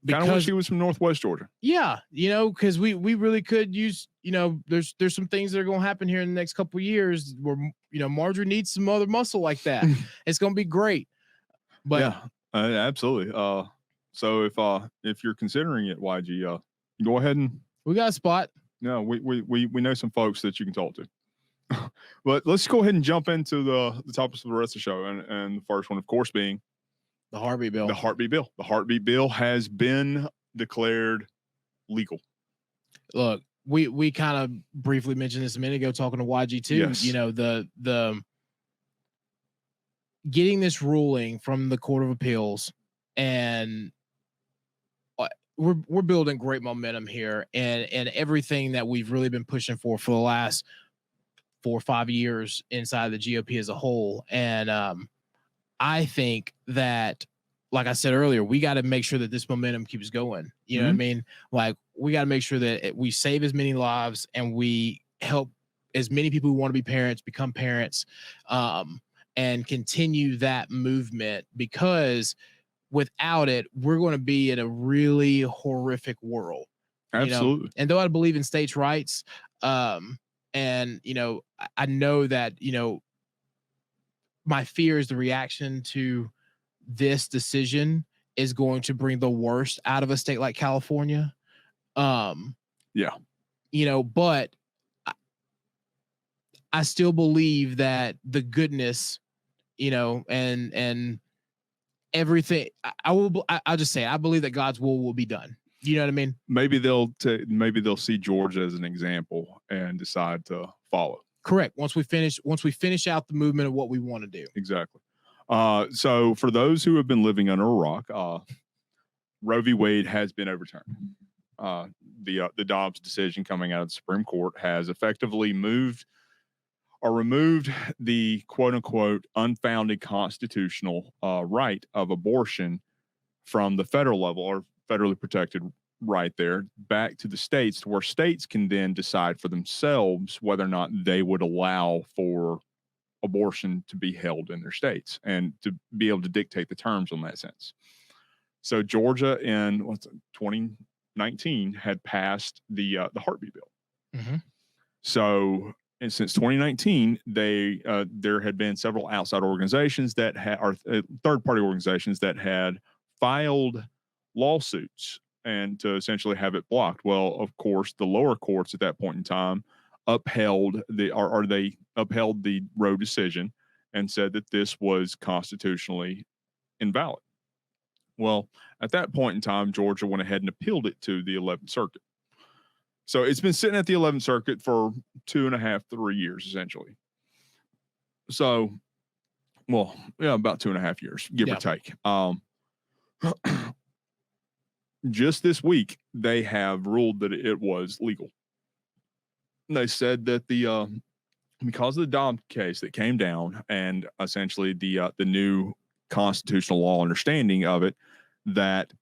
Kind of wish he was from Northwest Georgia.
Yeah, because we really could use, there's some things that are going to happen here in the next couple of years where, Marjorie needs some other muscle like that. It's going to be great. But
yeah, absolutely. So if you're considering it, YG, go ahead and
we got a spot.
No, we know some folks that you can talk to. But let's go ahead and jump into the topics of the rest of the show, and the first one, of course, being
the heartbeat bill.
The heartbeat bill. The heartbeat bill has been declared legal.
Look, we kind of briefly mentioned this a minute ago talking to YG too.
Yes.
The getting this ruling from the Court of Appeals, and we're building great momentum here, and everything that we've really been pushing for the last 4 or 5 years inside the GOP as a whole. And I think that, like I said earlier, we got to make sure that this momentum keeps going. You know what I mean? Like, we got to make sure that we save as many lives and we help as many people who want to be parents become parents, and continue that movement, because without it, we're going to be in a really horrific world.
Absolutely.
And though I believe in states' rights, and I know that, my fear is the reaction to this decision is going to bring the worst out of a state like California.
Yeah.
But I still believe that the goodness, and everything, I'll just say, I believe that God's will be done. You know what I mean?
Maybe they'll see Georgia as an example and decide to follow.
Correct. Once we finish out the movement of what we want to do.
Exactly. So for those who have been living under a rock, Roe v. Wade has been overturned. The Dobbs decision coming out of the Supreme Court has effectively removed the quote unquote unfounded constitutional right of abortion from the federal level, or federally protected right there, back to the states, to where states can then decide for themselves whether or not they would allow for abortion to be held in their states and to be able to dictate the terms on that sense. So Georgia in 2019 had passed the heartbeat bill.
Mm-hmm.
So, and since 2019, there had been several outside organizations that are third-party organizations that had filed lawsuits and to essentially have it blocked. Well, of course, the lower courts at that point in time upheld the Roe decision and said that this was constitutionally invalid. Well, at that point in time, Georgia went ahead and appealed it to the 11th Circuit. So it's been sitting at the 11th Circuit for 2.5, 3 years, essentially. So, well, yeah, about 2.5 years, give or take. Just this week, they have ruled that it was legal. they said that because of the Dobbs case that came down and essentially the new constitutional law understanding of it, that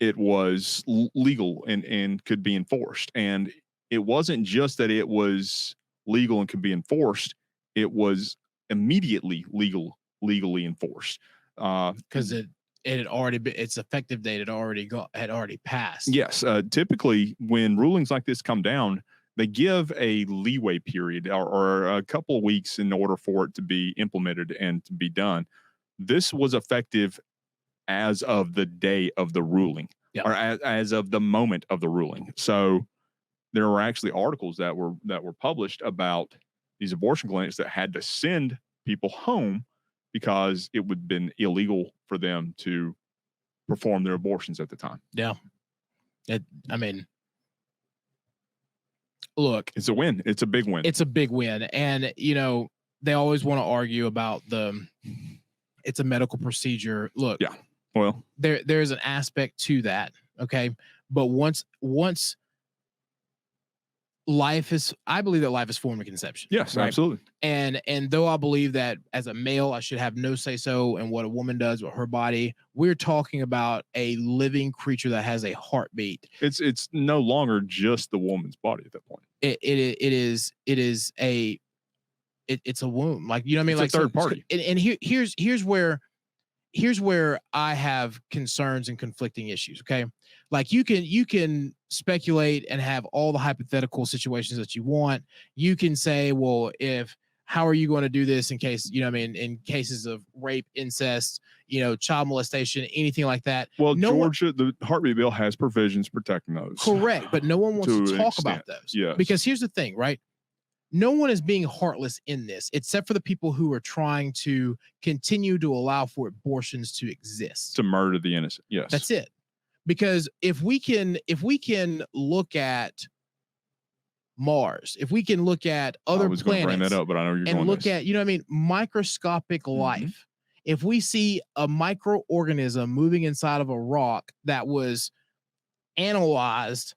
it was legal and could be enforced. And it wasn't just that it was legal and could be enforced; it was immediately legally enforced.
Because it had already been, its effective date had already passed.
Yes, typically when rulings like this come down, they give a leeway period or a couple of weeks in order for it to be implemented and to be done. This was effective as of the day of the ruling,
Yep.
or as of the moment of the ruling. So there were actually articles that were published about these abortion clinics that had to send people home because it would have been illegal for them to perform their abortions at the time.
Yeah. I mean, look,
It's a win. It's a big win.
It's a big win. And, they always want to argue about it's a medical procedure. Look,
Yeah. Well,
there's an aspect to that. Okay. But once I believe that life is formed in conception.
yes,
right?
absolutely.
And though I believe that as a male, I should have no say so in what a woman does with her body, we're talking about a living creature that has a heartbeat.
It's no longer just the woman's body at that point.
It's a womb. Like, you know what I mean?
It's
Like
a third party.
And here's where I have concerns and conflicting issues. Okay. Like you can speculate and have all the hypothetical situations that you want. You can say, well, how are you going to do this in case, in cases of rape, incest, child molestation, anything like that.
Well, Georgia, the heartbeat bill has provisions protecting those.
Correct. But no one wants to talk about those.
Yes.
Because here's the thing, right? No one is being heartless in this, except for the people who are trying to continue to allow for abortions to exist.
To murder the innocent. Yes.
That's it. Because if we can look at Mars, if we can look at other
I was going to bring
planets
that up, but I know you're
and
going
look
this.
at, microscopic life, if we see a microorganism moving inside of a rock that was analyzed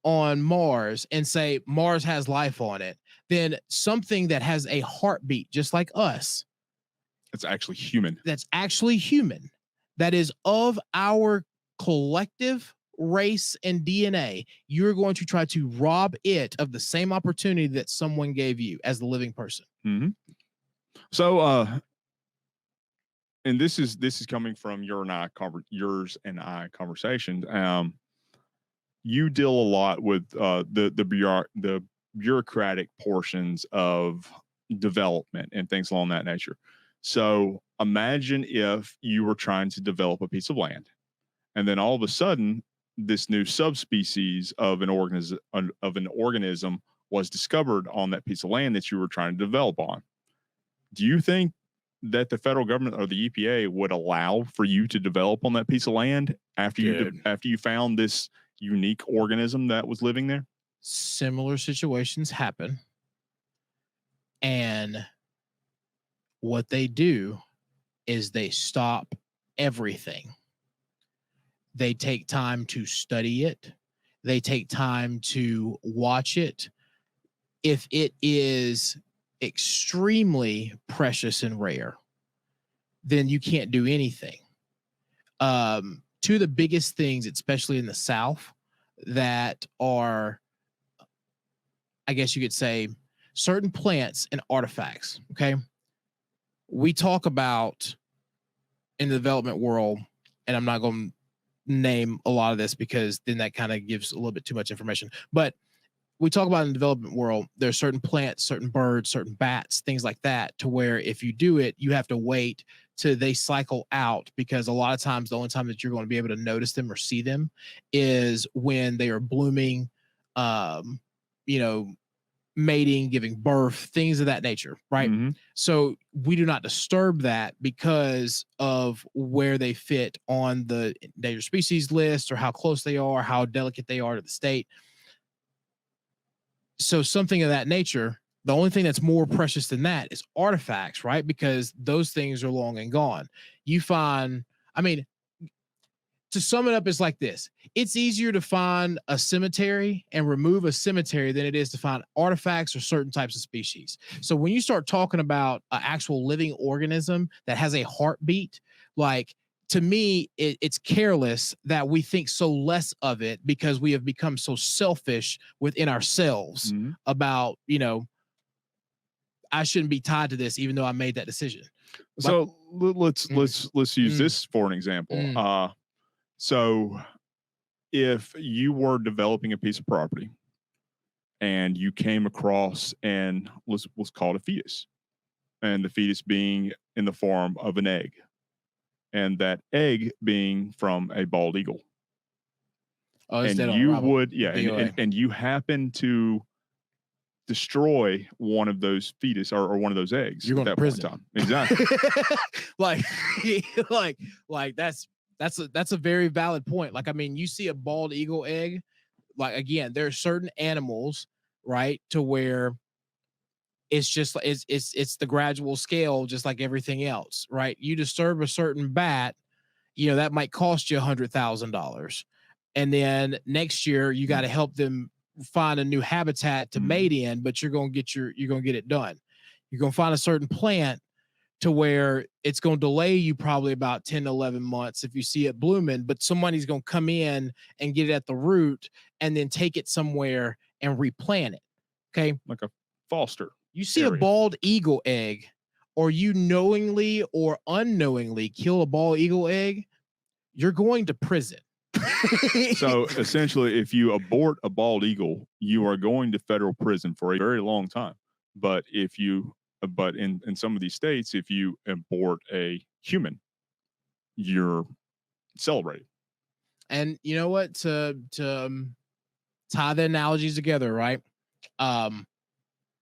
on Mars and say Mars has life on it, then something that has a heartbeat just like us,
It's actually human.
that is of our collective race and DNA, you're going to try to rob it of the same opportunity that someone gave you as the living person.
Mm-hmm. So and this is coming from yours and I conversation. You deal a lot with the bureaucratic portions of development and things along that nature. So imagine if you were trying to develop a piece of land, and then all of a sudden, this new subspecies of an organism was discovered on that piece of land that you were trying to develop on. Do you think that the federal government or the EPA would allow for you to develop on that piece of land after you found this unique organism that was living there?
Similar situations happen, and what they do is they stop everything. They take time to study it. They take time to watch it. If it is extremely precious and rare, then you can't do anything. Two of the biggest things, especially in the South, that are, I guess you could say, certain plants and artifacts. Okay. We talk about in the development world, and I'm not going to name a lot of this because then that kind of gives a little bit too much information, but we talk about in the development world, there are certain plants, certain birds, certain bats, things like that, to where if you do it, you have to wait till they cycle out, because a lot of times the only time that you're going to be able to notice them or see them is when they are blooming, mating, giving birth, things of that nature, right?
Mm-hmm.
So we do not disturb that because of where they fit on the endangered species list or how close they are, how delicate they are to the state. So something of that nature, the only thing that's more precious than that is artifacts, right? Because those things are long and gone. You find, to sum it up, it's like this. It's easier to find a cemetery and remove a cemetery than it is to find artifacts or certain types of species. So when you start talking about an actual living organism that has a heartbeat, like, to me, it's careless that we think so less of it because we have become so selfish within ourselves about, I shouldn't be tied to this, even though I made that decision.
So let's use this for an example. So if you were developing a piece of property and you came across, and let's call it a fetus, and the fetus being in the form of an egg, and that egg being from a bald eagle. And you would, and you happen to destroy one of those fetus or one of those eggs.
You're going to prison.
Exactly.
like that's a very valid point. Like, I mean, you see a bald eagle egg, like, again, there are certain animals, right, to where it's just it's the gradual scale, just like everything else, right? You disturb a certain bat, that might cost you $100,000, and then next year you got to help them find a new habitat to mate in, but you're gonna get it done. You're gonna find a certain plant to where it's gonna delay you probably about 10 to 11 months if you see it blooming, but somebody's gonna come in and get it at the root and then take it somewhere and replant it. Okay,
like a foster.
You see a bald eagle egg, or you knowingly or unknowingly kill a bald eagle egg, you're going to prison.
So essentially, if you abort a bald eagle, you are going to federal prison for a very long time. But in some of these states, if you abort a human, you're celebrated.
And you know what? To tie the analogies together, right?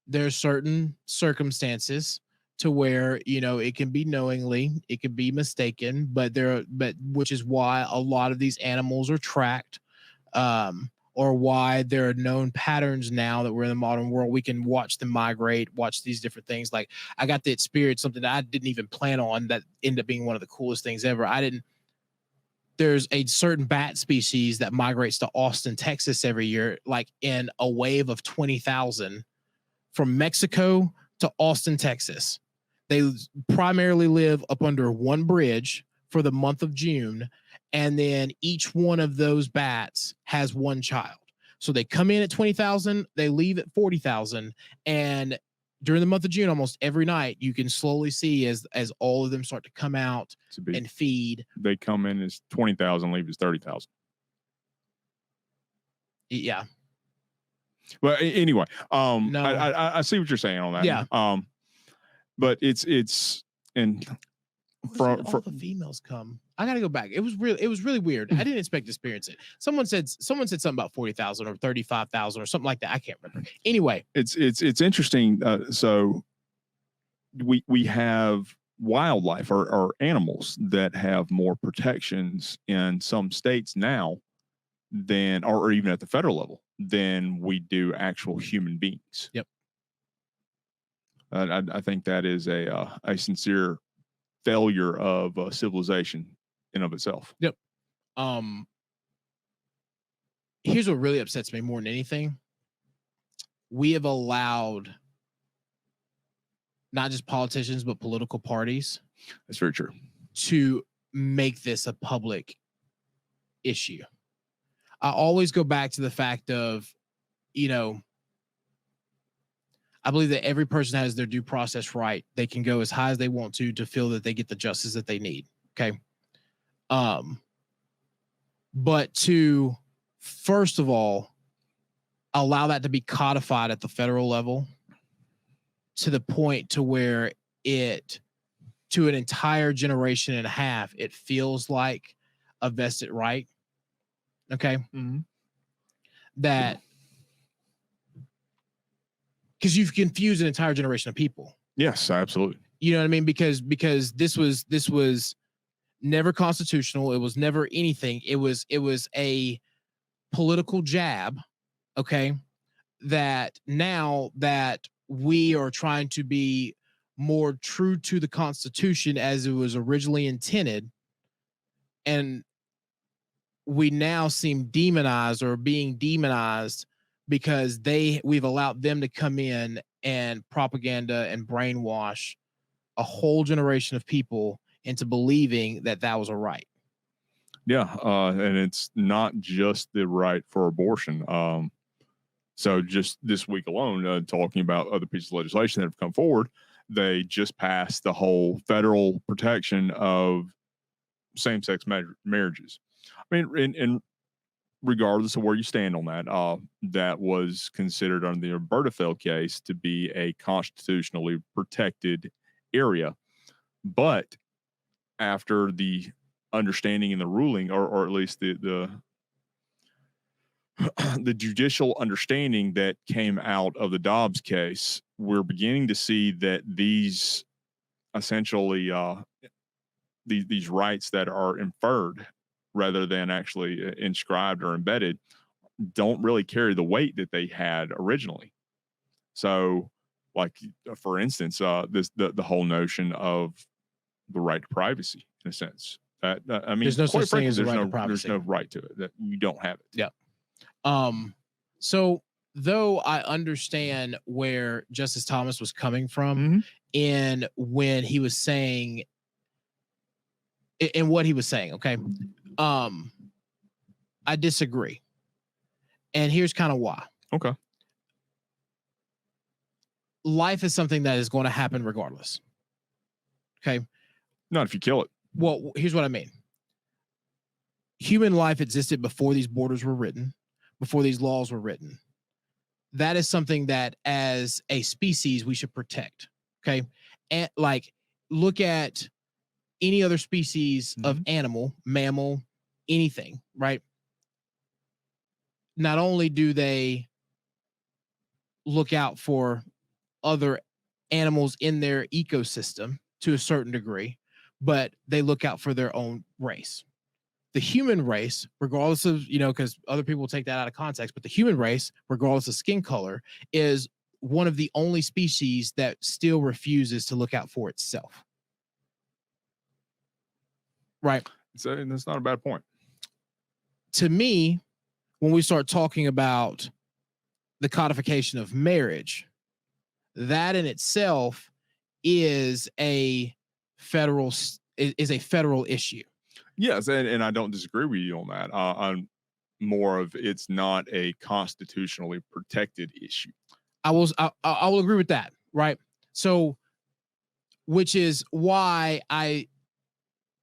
There's certain circumstances to where, it can be knowingly, it can be mistaken, but which is why a lot of these animals are tracked, or why there are known patterns now that we're in the modern world. We can watch them migrate, watch these different things. Like, I got to experience something that I didn't even plan on that ended up being one of the coolest things ever. There's a certain bat species that migrates to Austin, Texas every year, like in a wave of 20,000 from Mexico to Austin, Texas. They primarily live up under one bridge for the month of June, and then each one of those bats has one child. So they come in at 20,000, they leave at 40,000, and during the month of June, almost every night, you can slowly see as all of them start to come out and feed.
They come in as 20,000, leave as 30,000.
Yeah.
Well, anyway,
no.
I see what you're saying on that.
Yeah.
But it's and
from all the females come. I gotta go back. It was really weird. I didn't expect to experience it. Someone said something about 40,000 or 35,000 or something like that. I can't remember. Anyway,
it's interesting. So we have wildlife or animals that have more protections in some states now than, or even at the federal level, than we do actual human beings.
Yep.
I think that is a sincere failure of civilization in of itself.
Yep. Here's what really upsets me more than anything. We have allowed not just politicians, but political parties.
That's very true.
To make this a public issue. I always go back to the fact of, I believe that every person has their due process right. They can go as high as they want to feel that they get the justice that they need. Okay. But to, first of all, allow that to be codified at the federal level to the point to where to an entire generation and a half, it feels like a vested right. Okay.
Mm-hmm.
That, because you've confused an entire generation of people.
Yes, absolutely.
You know what I mean? Because this was never constitutional. It was never anything. It was a political jab. Okay. That now that we are trying to be more true to the Constitution as it was originally intended, and we now seem demonized or being demonized because we've allowed them to come in and propaganda and brainwash a whole generation of people into believing that that was a right.
Yeah, and it's not just the right for abortion. So just this week alone, talking about other pieces of legislation that have come forward, they just passed the whole federal protection of same-sex marriages. I mean, and regardless of where you stand on that, that was considered under the Obergefell case to be a constitutionally protected area. But after the understanding in the ruling, or at least the the judicial understanding that came out of the Dobbs case, we're beginning to see that these essentially these rights that are inferred rather than actually inscribed or embedded don't really carry the weight that they had originally. So, like for instance, the whole notion of the right to privacy, in a sense, that I mean,
there's no such thing as a
there's
right
no
to privacy.
there's no right to it, that you don't have it.
Yeah. So though I understand where Justice Thomas was coming from in when he was saying in what he was saying, okay, I disagree, and here's kind of why.
Okay.
Life is something that is going to happen regardless. Okay.
Not if you kill it.
Well, here's what I mean. Human life existed before these borders were written, before these laws were written. That is something that as a species we should protect. Okay. And like, look at any other species of animal, mammal, anything, right? Not only do they look out for other animals in their ecosystem to a certain degree, but they look out for their own race. The human race, regardless of, because other people take that out of context, but the human race, regardless of skin color, is one of the only species that still refuses to look out for itself. Right.
So that's not a bad point.
To me, when we start talking about the codification of marriage, that in itself is a federal issue.
Yes, and I don't disagree with you on that. I'm more of it's not a constitutionally protected issue.
I will agree with that, right? So, which is why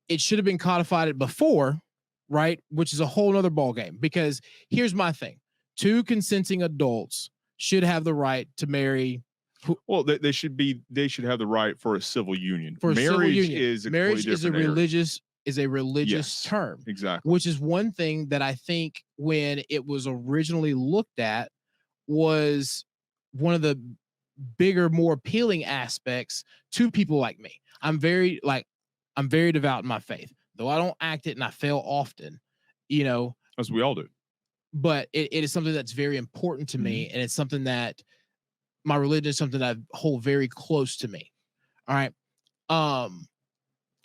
it should have been codified before, right? Which is a whole nother ballgame. Because here's my thing: 2 consenting adults should have the right to marry.
Well, they should have the right for a civil union.
Marriage
is
a religious term.
Exactly.
Which is one thing that I think when it was originally looked at was one of the bigger, more appealing aspects to people like me. I'm very devout in my faith, though I don't act it and I fail often,
as we all do.
But it is something that's very important to me, and it's something that my religion is something that I hold very close to me. All right.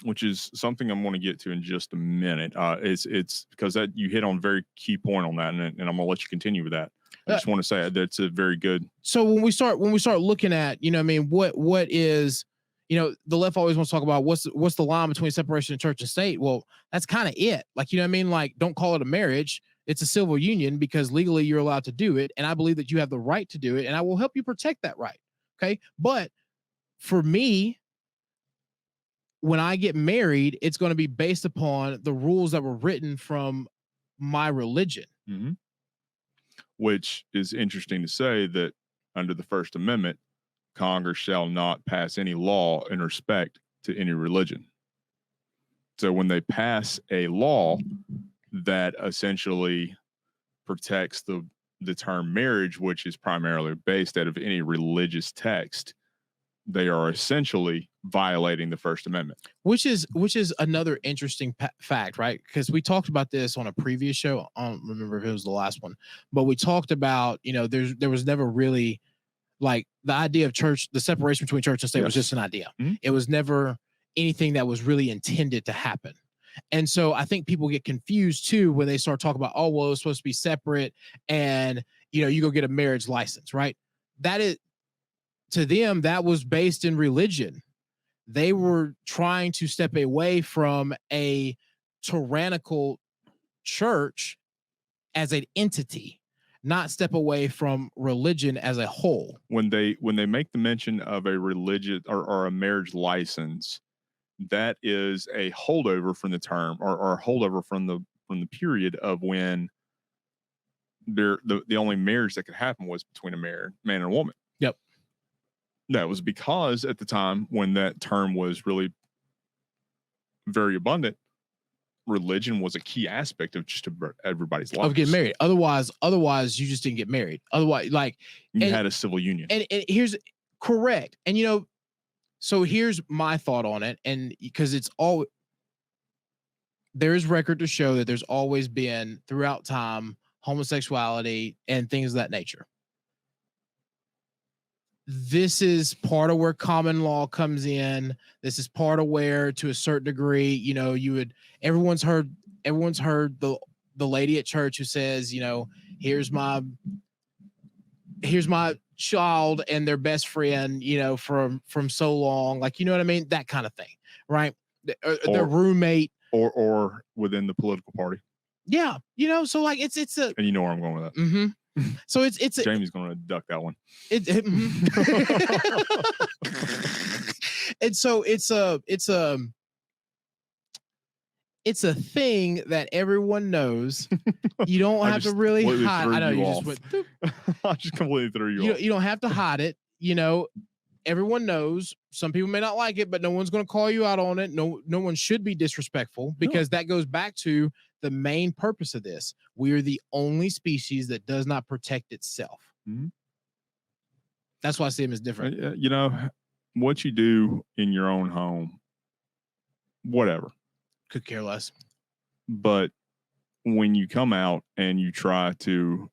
Which is something I'm going to get to in just a minute. It's because that you hit on a very key point on that, and I'm going to let you continue with that. I just want to say that's a very good.
So when we start looking at, what is, the left always wants to talk about what's the line between separation of church and state. Well, that's kind of it. Like, like, don't call it a marriage. It's a civil union because legally you're allowed to do it. And I believe that you have the right to do it, and I will help you protect that right. Okay. But for me, when I get married, it's going to be based upon the rules that were written from my religion.
Which is interesting to say that under the First Amendment, Congress shall not pass any law in respect to any religion. So when they pass a law that essentially protects the term marriage, which is primarily based out of any religious text, they are essentially violating the First Amendment.
Which is another interesting fact, right? Because we talked about this on a previous show. I don't remember if it was the last one, but we talked about, there was never really, like, the idea of church, the separation between church and state was just an idea. It was never anything that was really intended to happen. And so I think people get confused too when they start talking about, oh, well, it's supposed to be separate, and you go get a marriage license, right? That is, to them, that was based in religion. They were trying to step away from a tyrannical church as an entity, not step away from religion as a whole.
When they make the mention of a religious or a marriage license, that is a holdover from the term or a holdover from the period of when the only marriage that could happen was between a man and a woman.
Yep.
That was because at the time when that term was really very abundant, religion was a key aspect of just everybody's life.
Of getting married. Otherwise, you just didn't get married. Otherwise,
you had a civil union.
And here's correct. And so here's my thought on it. And because there is record to show that there's always been throughout time homosexuality and things of that nature. This is part of where common law comes in. This is part of where, to a certain degree, everyone's heard the lady at church who says, here's my child and their best friend, from so long, like, you know what I mean? That kind of thing, right? Their roommate
or within the political party.
Yeah, so like it's a,
and you know where I'm going with that.
Mm-hmm. So it's
Jamie's going to duck that one.
And so it's a thing that everyone knows. You don't have to really hide. I know you just went.
I just completely threw you off.
You don't have to hide it. Everyone knows. Some people may not like it, but no one's going to call you out on it. No one should be disrespectful, because that goes back to the main purpose of this. We are the only species that does not protect itself.
Mm-hmm.
That's why I see them as different.
What you do in your own home, whatever.
Could care less.
But when you come out and you try to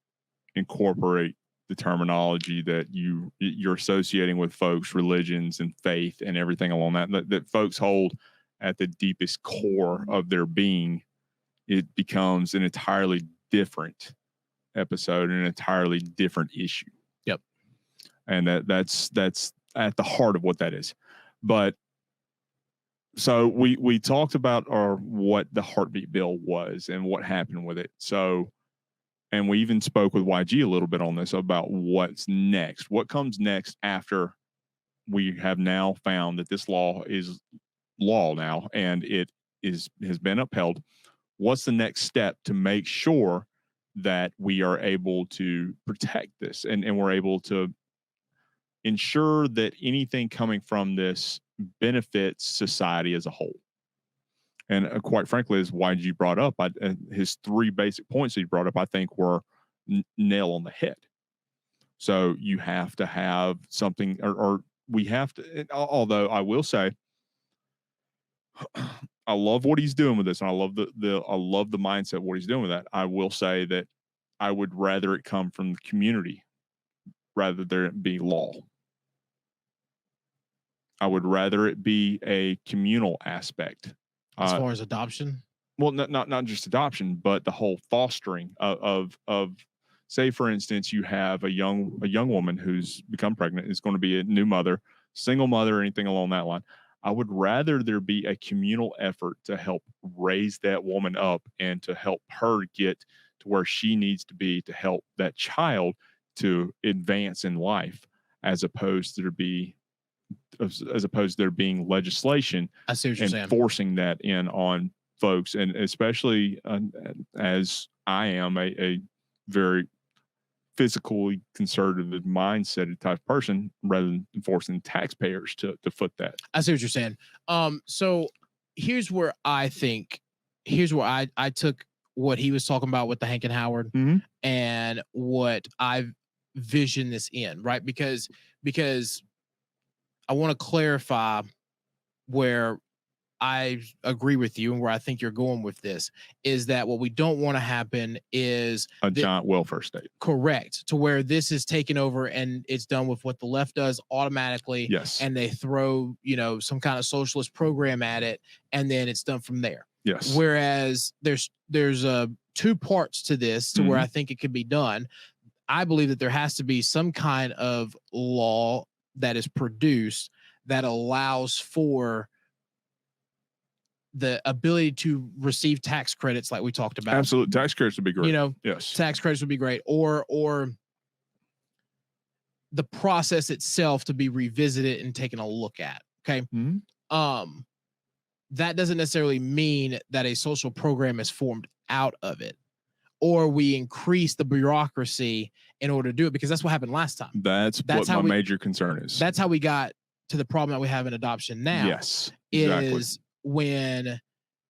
incorporate the terminology that you're associating with folks' religions and faith and everything along that folks hold at the deepest core of their being, it becomes an entirely different episode, an entirely different issue.
Yep.
And that's at the heart of what that is. But so we talked about what the heartbeat bill was and what happened with it. So, and we even spoke with YG a little bit on this about what's next. What comes next after we have now found that this law is law now and it has been upheld? What's the next step to make sure that we are able to protect this and we're able to ensure that anything coming from this benefits society as a whole? And quite frankly, as YG brought up, his three basic points that he brought up, I think were nail on the head. So you have to have something, or we have to, although I will say, I love what he's doing with this, and I love the mindset of what he's doing with that. I will say that I would rather it come from the community rather than it be law. I would rather it be a communal aspect.
As far as adoption?
Well, not just adoption, but the whole fostering of say, for instance, you have a young woman who's become pregnant, is going to be a new mother, single mother, anything along that line. I would rather there be a communal effort to help raise that woman up and to help her get to where she needs to be to help that child to advance in life, as opposed to there being legislation
I see what you're saying,
forcing that in on folks, and especially as I am a very physically conservative mindset type person, rather than forcing taxpayers to foot that.
I see what you're saying. So here's where I took what he was talking about with the Hank and Howard,
mm-hmm.
and what I vision this in, right? Because I want to clarify where I agree with you, and where I think you're going with this is that what we don't want to happen is
A giant welfare state.
correct, to where this is taken over and it's done with what the left does automatically,
Yes.
and they throw, some kind of socialist program at it, and then it's done from there.
Yes.
Whereas there's two parts to this to where I think it could be done. I believe that there has to be some kind of law that is produced that allows for the ability to receive tax credits like we talked about.
Absolutely. Tax credits would be great. Yes.
Tax credits would be great. Or the process itself to be revisited and taken a look at. Okay. That doesn't necessarily mean that a social program is formed out of it, or we increase the bureaucracy in order to do it, because that's what happened last time.
That's what my major concern is.
That's how we got to the problem that we have in adoption now.
Yes. Exactly.
Is when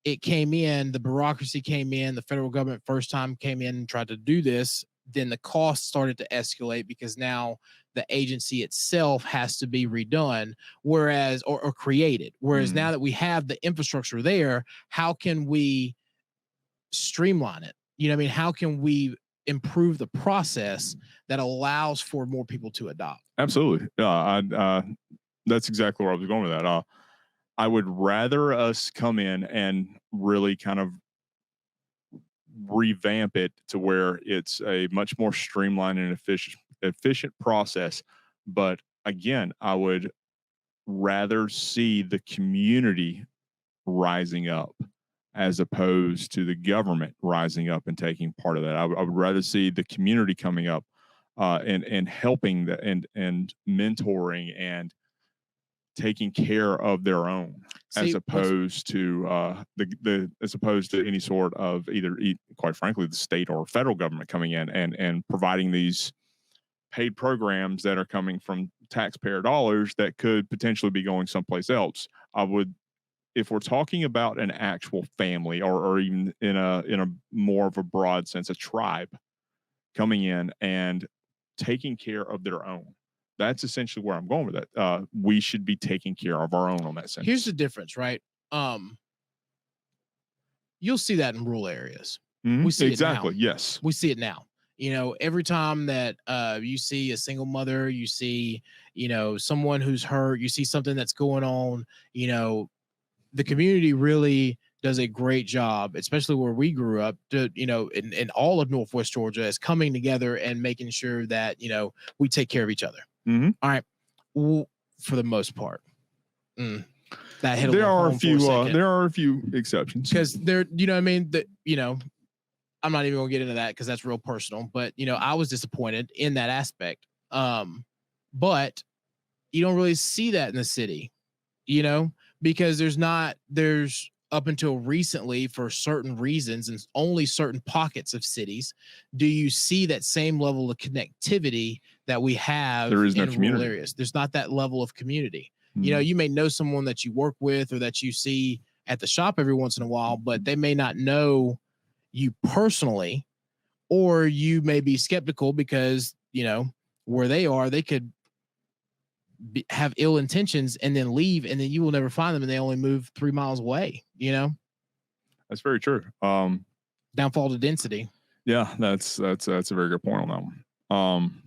it came in, the bureaucracy came in, the federal government first time came in and tried to do this, then the cost started to escalate because now the agency itself has to be redone, whereas or created. Whereas now that we have the infrastructure there, how can we streamline it? You know what I mean? How can we improve the process that allows for more people to adopt?
Absolutely. That's exactly where I was going with that. I would rather us come in and really kind of revamp it to where it's a much more streamlined and efficient process. But again, I would rather see the community rising up as opposed to the government rising up and taking part of that. I would rather see the community coming up and helping and mentoring and taking care of their own, as opposed to any sort of quite frankly, the state or federal government coming in and providing these paid programs that are coming from taxpayer dollars that could potentially be going someplace else. If we're talking about an actual family or even in a more of a broad sense, a tribe coming in and taking care of their own, that's essentially where I'm going with that. We should be taking care of our own on that sense.
Here's the difference, right? You'll see that in rural areas. We see
exactly.
It now.
Yes.
We see it now. Every time that you see a single mother, you see, someone who's hurt, you see something that's going on, the community really does a great job, especially where we grew up, in all of Northwest Georgia, is coming together and making sure that, we take care of each other.
Mm-hmm.
All right. Well, for the most part. That hit
there are a few exceptions.
Because they're, you know what I mean? I'm not even gonna get into that because that's real personal. But I was disappointed in that aspect. But you don't really see that in the city, because there's up until recently, for certain reasons and only certain pockets of cities, do you see that same level of connectivity that we have in rural areas. There's not that level of community. You may know someone that you work with or that you see at the shop every once in a while, but they may not know you personally, or you may be skeptical because, where they are, they could have ill intentions and then leave, and then you will never find them, and they only move 3 miles away.
That's very true.
Downfall to density.
Yeah, that's a very good point on that one.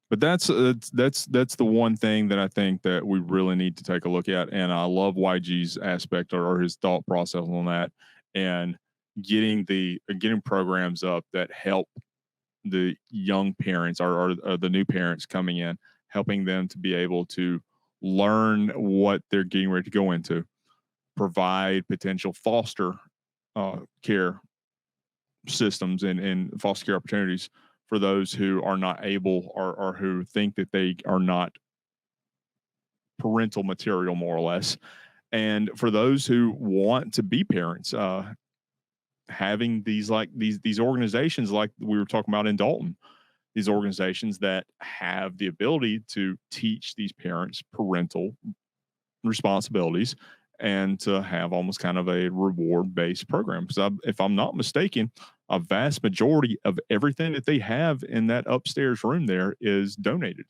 But that's the one thing that I think that we really need to take a look at, and I love YG's aspect or his thought process on that, and getting programs up that help the young parents or the new parents coming in, helping them to be able to learn what they're getting ready to go into, provide potential foster care systems and foster care opportunities for those who are not able or who think that they are not parental material, more or less. And for those who want to be parents, having these organizations like we were talking about in Dalton, these organizations that have the ability to teach these parents parental responsibilities and to have almost kind of a reward-based program. Because if I'm not mistaken, a vast majority of everything that they have in that upstairs room there is donated.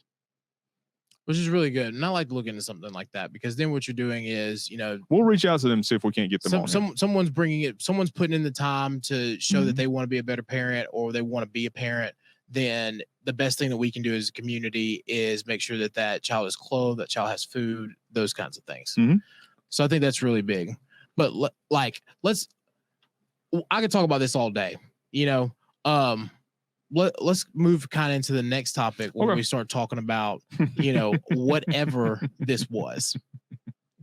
which is really good. And I like looking at something like that, because then what you're doing is,
We'll reach out to them, see if we can't get them on here.
someone's bringing it, someone's putting in the time to show that
Mhm.
they want to be a better parent, or they want to be a parent. Then the best thing that we can do as a community is make sure that that child is clothed, that child has food, those kinds of things.
Mhm.
So I think that's really big. But I could talk about this all day, let's move kind of into the next topic when
Okay.
we start talking about, whatever this was.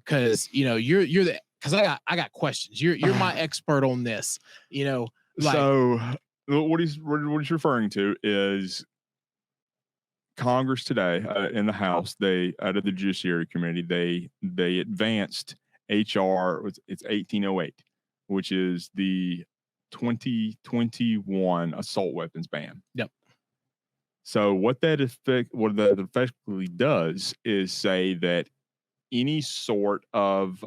Cause you're the, cause I got questions. You're my expert on this, like,
So what he's referring to is Congress today in the House. They, out of the Judiciary Committee, they advanced HR. It's 1808, which is the 2021 assault weapons ban.
Yep.
So what that effectively does is say that any sort of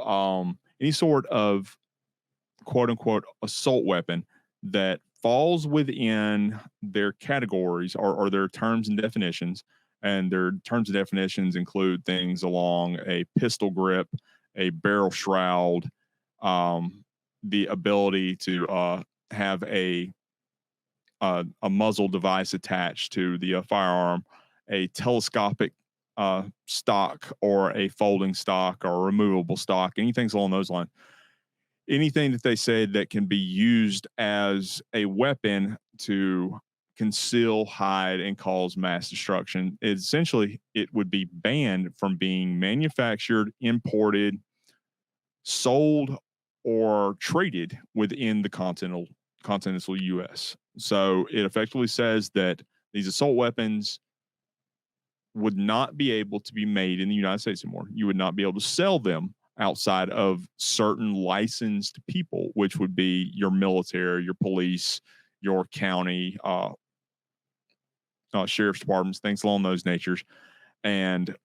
quote unquote assault weapon that falls within their categories or their terms and definitions, and their terms and definitions include things along a pistol grip, a barrel shroud, the ability to have a muzzle device attached to the firearm, a telescopic stock, or a folding stock, or removable stock, anything along those lines. Anything that they said that can be used as a weapon to conceal, hide, and cause mass destruction, essentially it would be banned from being manufactured, imported, sold, or traded within the continental U.S. So it effectively says that these assault weapons would not be able to be made in the United States anymore. You would not be able to sell them outside of certain licensed people, which would be your military, your police, your county, sheriff's departments, things along those natures. And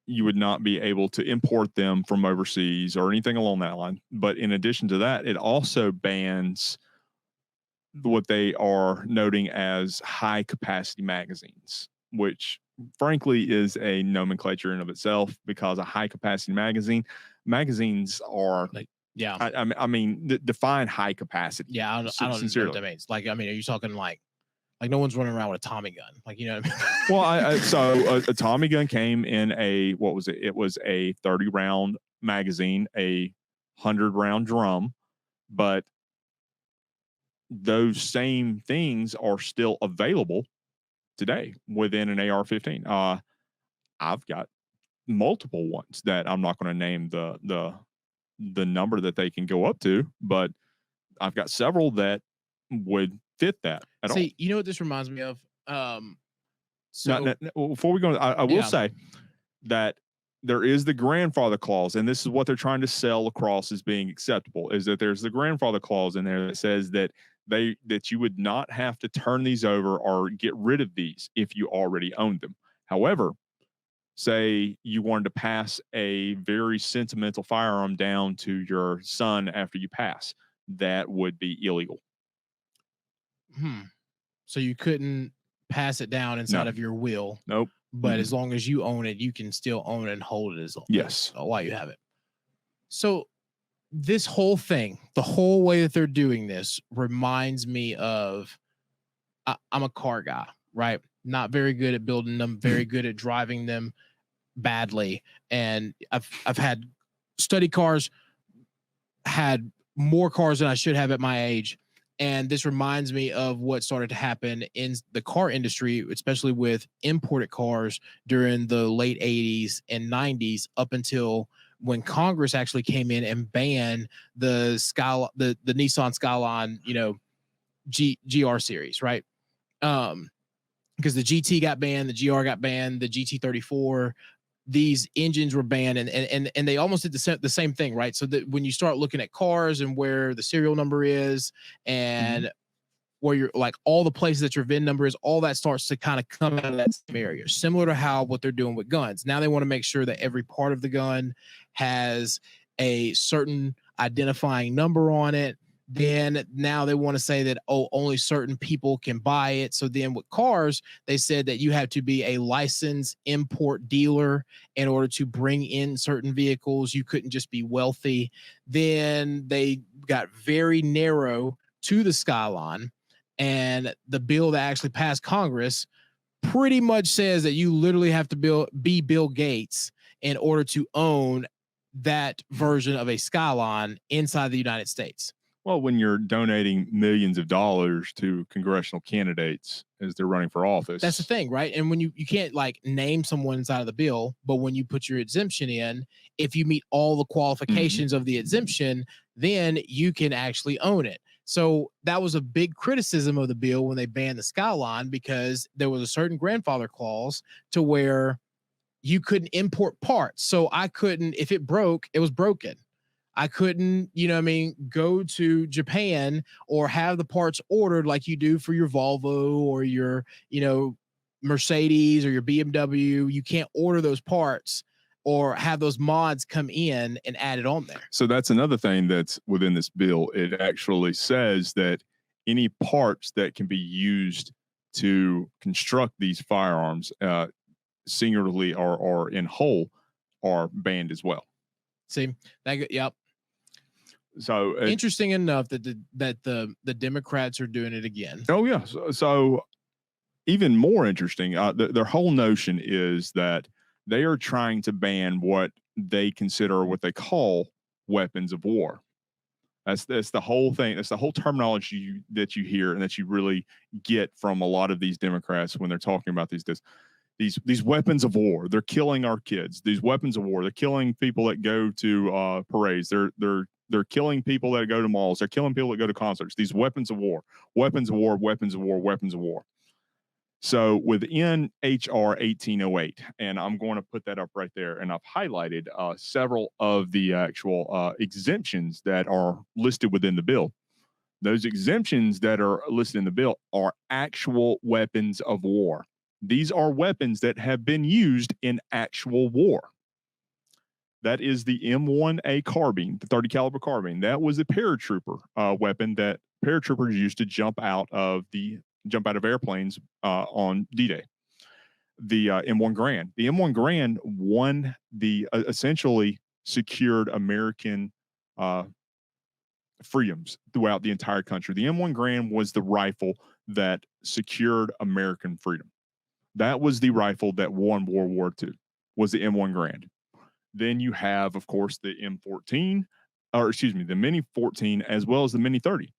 you would not be able to import them from overseas or anything along that line. But in addition to that, it also bans what they are noting as high capacity magazines, which frankly is a nomenclature in of itself, because a high capacity magazines are
like, yeah.
I mean, define high capacity.
Yeah, I don't know what that means. Like, I mean, are you talking like no one's running around with a Tommy gun? Like, you know what I mean?
Well, so a Tommy gun came in what was it? It was a 30-round magazine, a 100-round drum, but those same things are still available today within an AR-15. I've got multiple ones that I'm not going to name the number that they can go up to, but I've got several that would fit that at all.
See, you know what this reminds me of?
So before we go, I will say that there is the grandfather clause, and this is what they're trying to sell across as being acceptable, is that there's the grandfather clause in there that says that you would not have to turn these over or get rid of these if you already owned them. However, say you wanted to pass a very sentimental firearm down to your son after you pass, that would be illegal.
So you couldn't pass it down inside of your will.
Nope.
But as long as you own it, you can still own it and hold it while you have it. So this whole thing, the whole way that they're doing this, reminds me of I'm a car guy, right? Not very good at building them, very good at driving them badly. And I've had study cars, had more cars than I should have at my age. And this reminds me of what started to happen in the car industry, especially with imported cars during the late 80s and 90s, up until when Congress actually came in and banned the Nissan Skyline, GR series, right? Because the GT got banned, the GR got banned, the GT34, these engines were banned, and they almost did the same thing, right? So that when you start looking at cars and where the serial number is, and where you're like all the places that your VIN number is, all that starts to kind of come out of that same area, similar to how what they're doing with guns. Now they want to make sure that every part of the gun has a certain identifying number on it, Then now they want to say that, oh, only certain people can buy it. So then with cars, they said that you have to be a licensed import dealer in order to bring in certain vehicles. You couldn't just be wealthy. Then they got very narrow to the Skyline, and the bill that actually passed Congress pretty much says that you literally have to be Bill Gates in order to own that version of a Skyline inside the United States.
Well, when you're donating millions of dollars to congressional candidates as they're running for office,
that's the thing, right? And when you can't like name someone inside of the bill, but when you put your exemption in, if you meet all the qualifications of the exemption, then you can actually own it. So that was a big criticism of the bill when they banned the Skyline, because there was a certain grandfather clause to where you couldn't import parts. So I couldn't, if it broke, it was broken. I couldn't, go to Japan or have the parts ordered like you do for your Volvo or your, Mercedes or your BMW. You can't order those parts or have those mods come in and add it on there.
So that's another thing that's within this bill. It actually says that any parts that can be used to construct these firearms, singularly or in whole, are banned as well.
See, yep.
So
interesting enough that the Democrats are doing it again.
Oh yeah. So even more interesting, their whole notion is that they are trying to ban what they consider, what they call weapons of war. That's the whole thing. That's the whole terminology that you hear and that you really get from a lot of these Democrats when they're talking about these weapons of war. They're killing our kids. These weapons of war. They're killing people that go to parades. They're killing people that go to malls. They're killing people that go to concerts. These weapons of war, weapons of war, weapons of war, weapons of war. So within HR 1808, and I'm going to put that up right there, and I've highlighted several of the actual exemptions that are listed within the bill. Those exemptions that are listed in the bill are actual weapons of war. These are weapons that have been used in actual war. That is the M1A carbine, the 30 caliber carbine. That was a paratrooper weapon that paratroopers used to jump out of airplanes on D-Day. The M1 Garand. The M1 Garand won the essentially secured American freedoms throughout the entire country. The M1 Garand was the rifle that secured American freedom. That was the rifle that won World War II, was the M1 Garand. Then you have, of course, the M14, the Mini 14, as well as the Mini 30.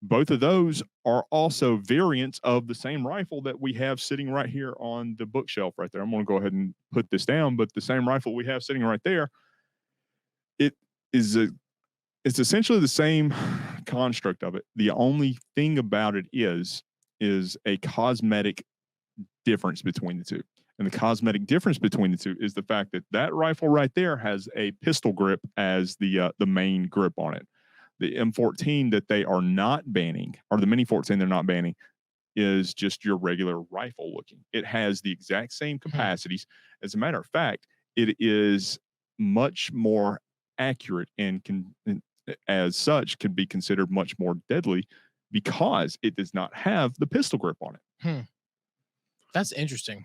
Both of those are also variants of the same rifle that we have sitting right here on the bookshelf right there. I'm going to go ahead and put this down, but the same rifle we have sitting right there, it's essentially the same construct of it. The only thing about it is a cosmetic difference between the two. And the cosmetic difference between the two is the fact that rifle right there has a pistol grip as the main grip on it. The M14 that they are not banning, or the Mini 14 they're not banning, is just your regular rifle looking. It has the exact same capacities. As a matter of fact, it is much more accurate and as such can be considered much more deadly because it does not have the pistol grip on it.
That's interesting.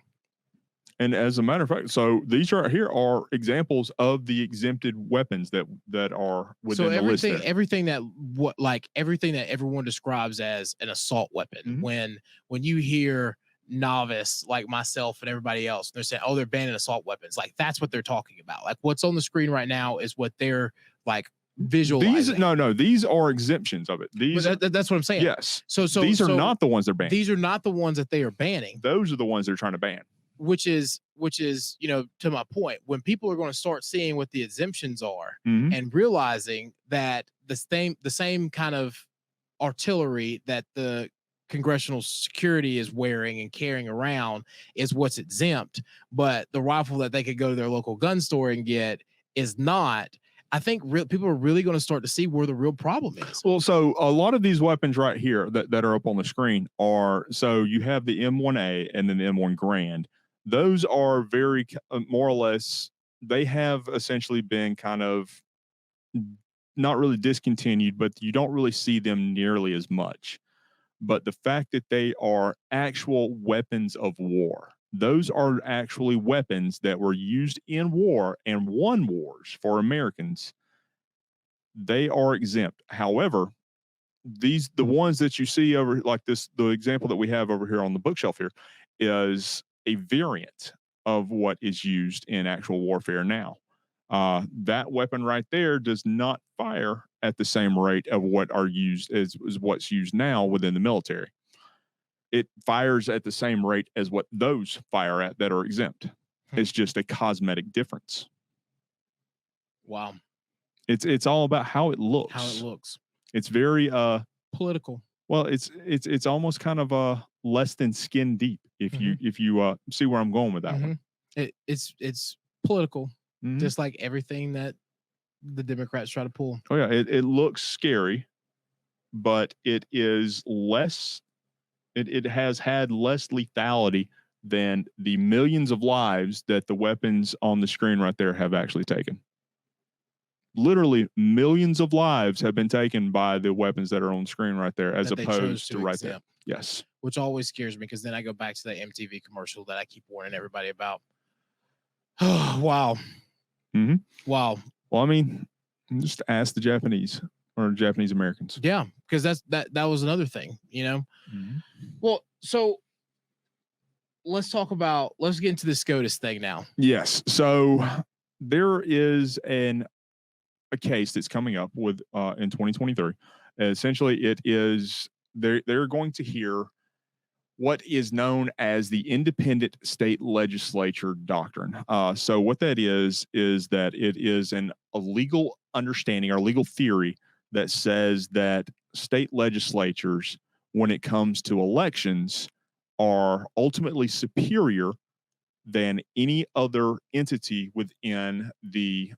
And as a matter of fact, so these right here are examples of the exempted weapons that are within the list. So
everything that everyone describes as an assault weapon. When you hear novice like myself and everybody else, they're saying, "Oh, they're banning assault weapons." Like that's what they're talking about. Like what's on the screen right now is what they're like visualizing.
These are exemptions of it.
That's what I'm saying.
Yes. So these are not the ones they're banning.
These are not the ones that they are banning.
Those are the ones they're trying to ban.
Which is, to my point, when people are going to start seeing what the exemptions are and realizing that the same kind of artillery that the congressional security is wearing and carrying around is what's exempt, but the rifle that they could go to their local gun store and get is not. I think people are really going to start to see where the real problem is.
Well, so a lot of these weapons right here that are up on the screen are, so you have the M1A and then the M1 Garand. Those are very more or less, they have essentially been kind of not really discontinued, but you don't really see them nearly as much. But the fact that they are actual weapons of war, those are actually weapons that were used in war and won wars for Americans, they are exempt. However, the ones that you see over like this, the example that we have over here on the bookshelf here is a variant of what is used in actual warfare now. That weapon right there does not fire at the same rate of what are used as what's used now within the military. It fires at the same rate as what those fire at that are exempt. It's just a cosmetic difference.
Wow.
It's all about how it looks.
How it looks.
It's very
political.
Well, it's almost kind of less than skin deep if you see where I'm going with that one.
It's political, just like everything that the Democrats try to pull.
Oh yeah, it looks scary, but it is less. It has had less lethality than the millions of lives that the weapons on the screen right there have actually taken. Literally millions of lives have been taken by the weapons that are on the screen right there, as opposed to right there. Yes.
Which always scares me, because then I go back to that MTV commercial that I keep warning everybody about. Oh, wow. Wow.
Well, I mean, just ask the Japanese or Japanese Americans.
Yeah, because that was another thing, Well, so let's get into the SCOTUS thing now.
Yes. So there is a case that's coming up with in 2023. Essentially, it is they're going to hear what is known as the independent state legislature doctrine. So what that is that it is a legal understanding or legal theory that says that state legislatures, when it comes to elections, are ultimately superior than any other entity within the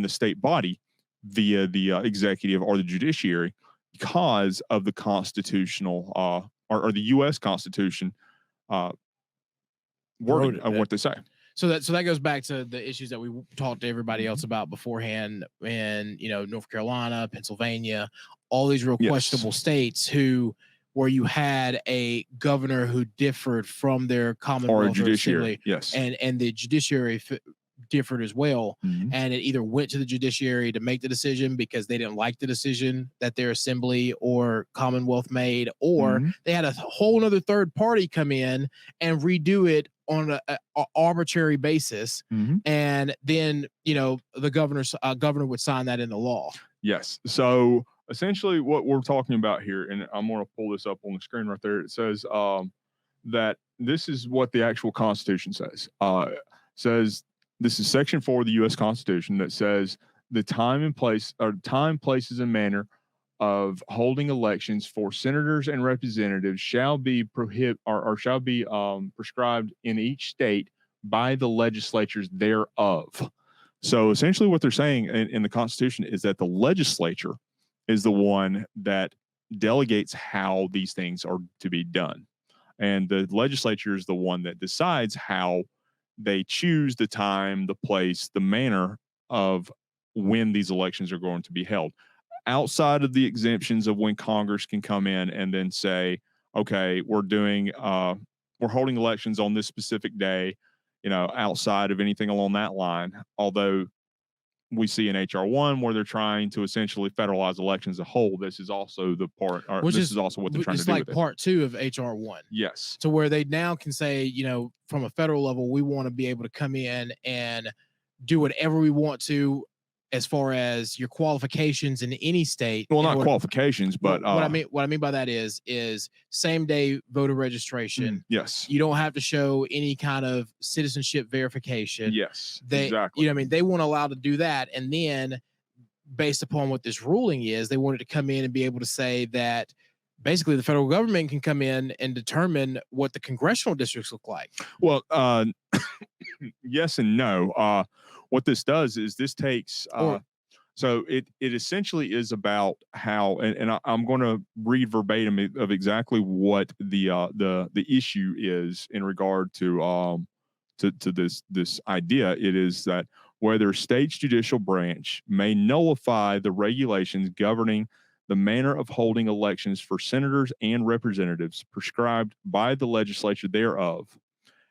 state body via the executive or the judiciary, because of the constitutional or the U.S. Constitution wording of what they say.
So that goes back to the issues that we talked to everybody else about beforehand in North Carolina, Pennsylvania, all these real questionable states where you had a governor who differed from their Commonwealth
or judiciary,
and the judiciary differed as well, and it either went to the judiciary to make the decision because they didn't like the decision that their assembly or Commonwealth made, or they had a whole other third party come in and redo it on an arbitrary basis, and then the governor would sign that into law.
Yes. So essentially what we're talking about here, and I'm going to pull this up on the screen right there. It says that this is what the actual Constitution says. Says this is Section 4 of the U.S. Constitution that says the time and place, places, and manner of holding elections for senators and representatives shall be prescribed in each state by the legislatures thereof. So essentially what they're saying in the Constitution is that the legislature is the one that delegates how these things are to be done. And the legislature is the one that decides how they choose the time, the place, the manner of when these elections are going to be held. Outside of the exemptions of when Congress can come in and then say, okay, we're holding elections on this specific day, outside of anything along that line. Although we see in HR 1 where they're trying to essentially federalize elections as a whole. This is also the part, or this is also what they're trying to do.
It's like part 2 of HR 1.
Yes.
To where they now can say, from a federal level, we want to be able to come in and do whatever we want to as far as your qualifications in any state.
Well, not qualifications, but
what I mean by that is same day voter registration.
Yes.
You don't have to show any kind of citizenship verification.
Yes.
Exactly. They weren't allowed to do that. And then based upon what this ruling is, they wanted to come in and be able to say that basically the federal government can come in and determine what the congressional districts look like.
Well, yes and no. What this does is this takes so it essentially is about how, and I'm going to read verbatim of exactly what the issue is in regard to this idea. It is that whether state's judicial branch may nullify the regulations governing the manner of holding elections for senators and representatives prescribed by the legislature thereof,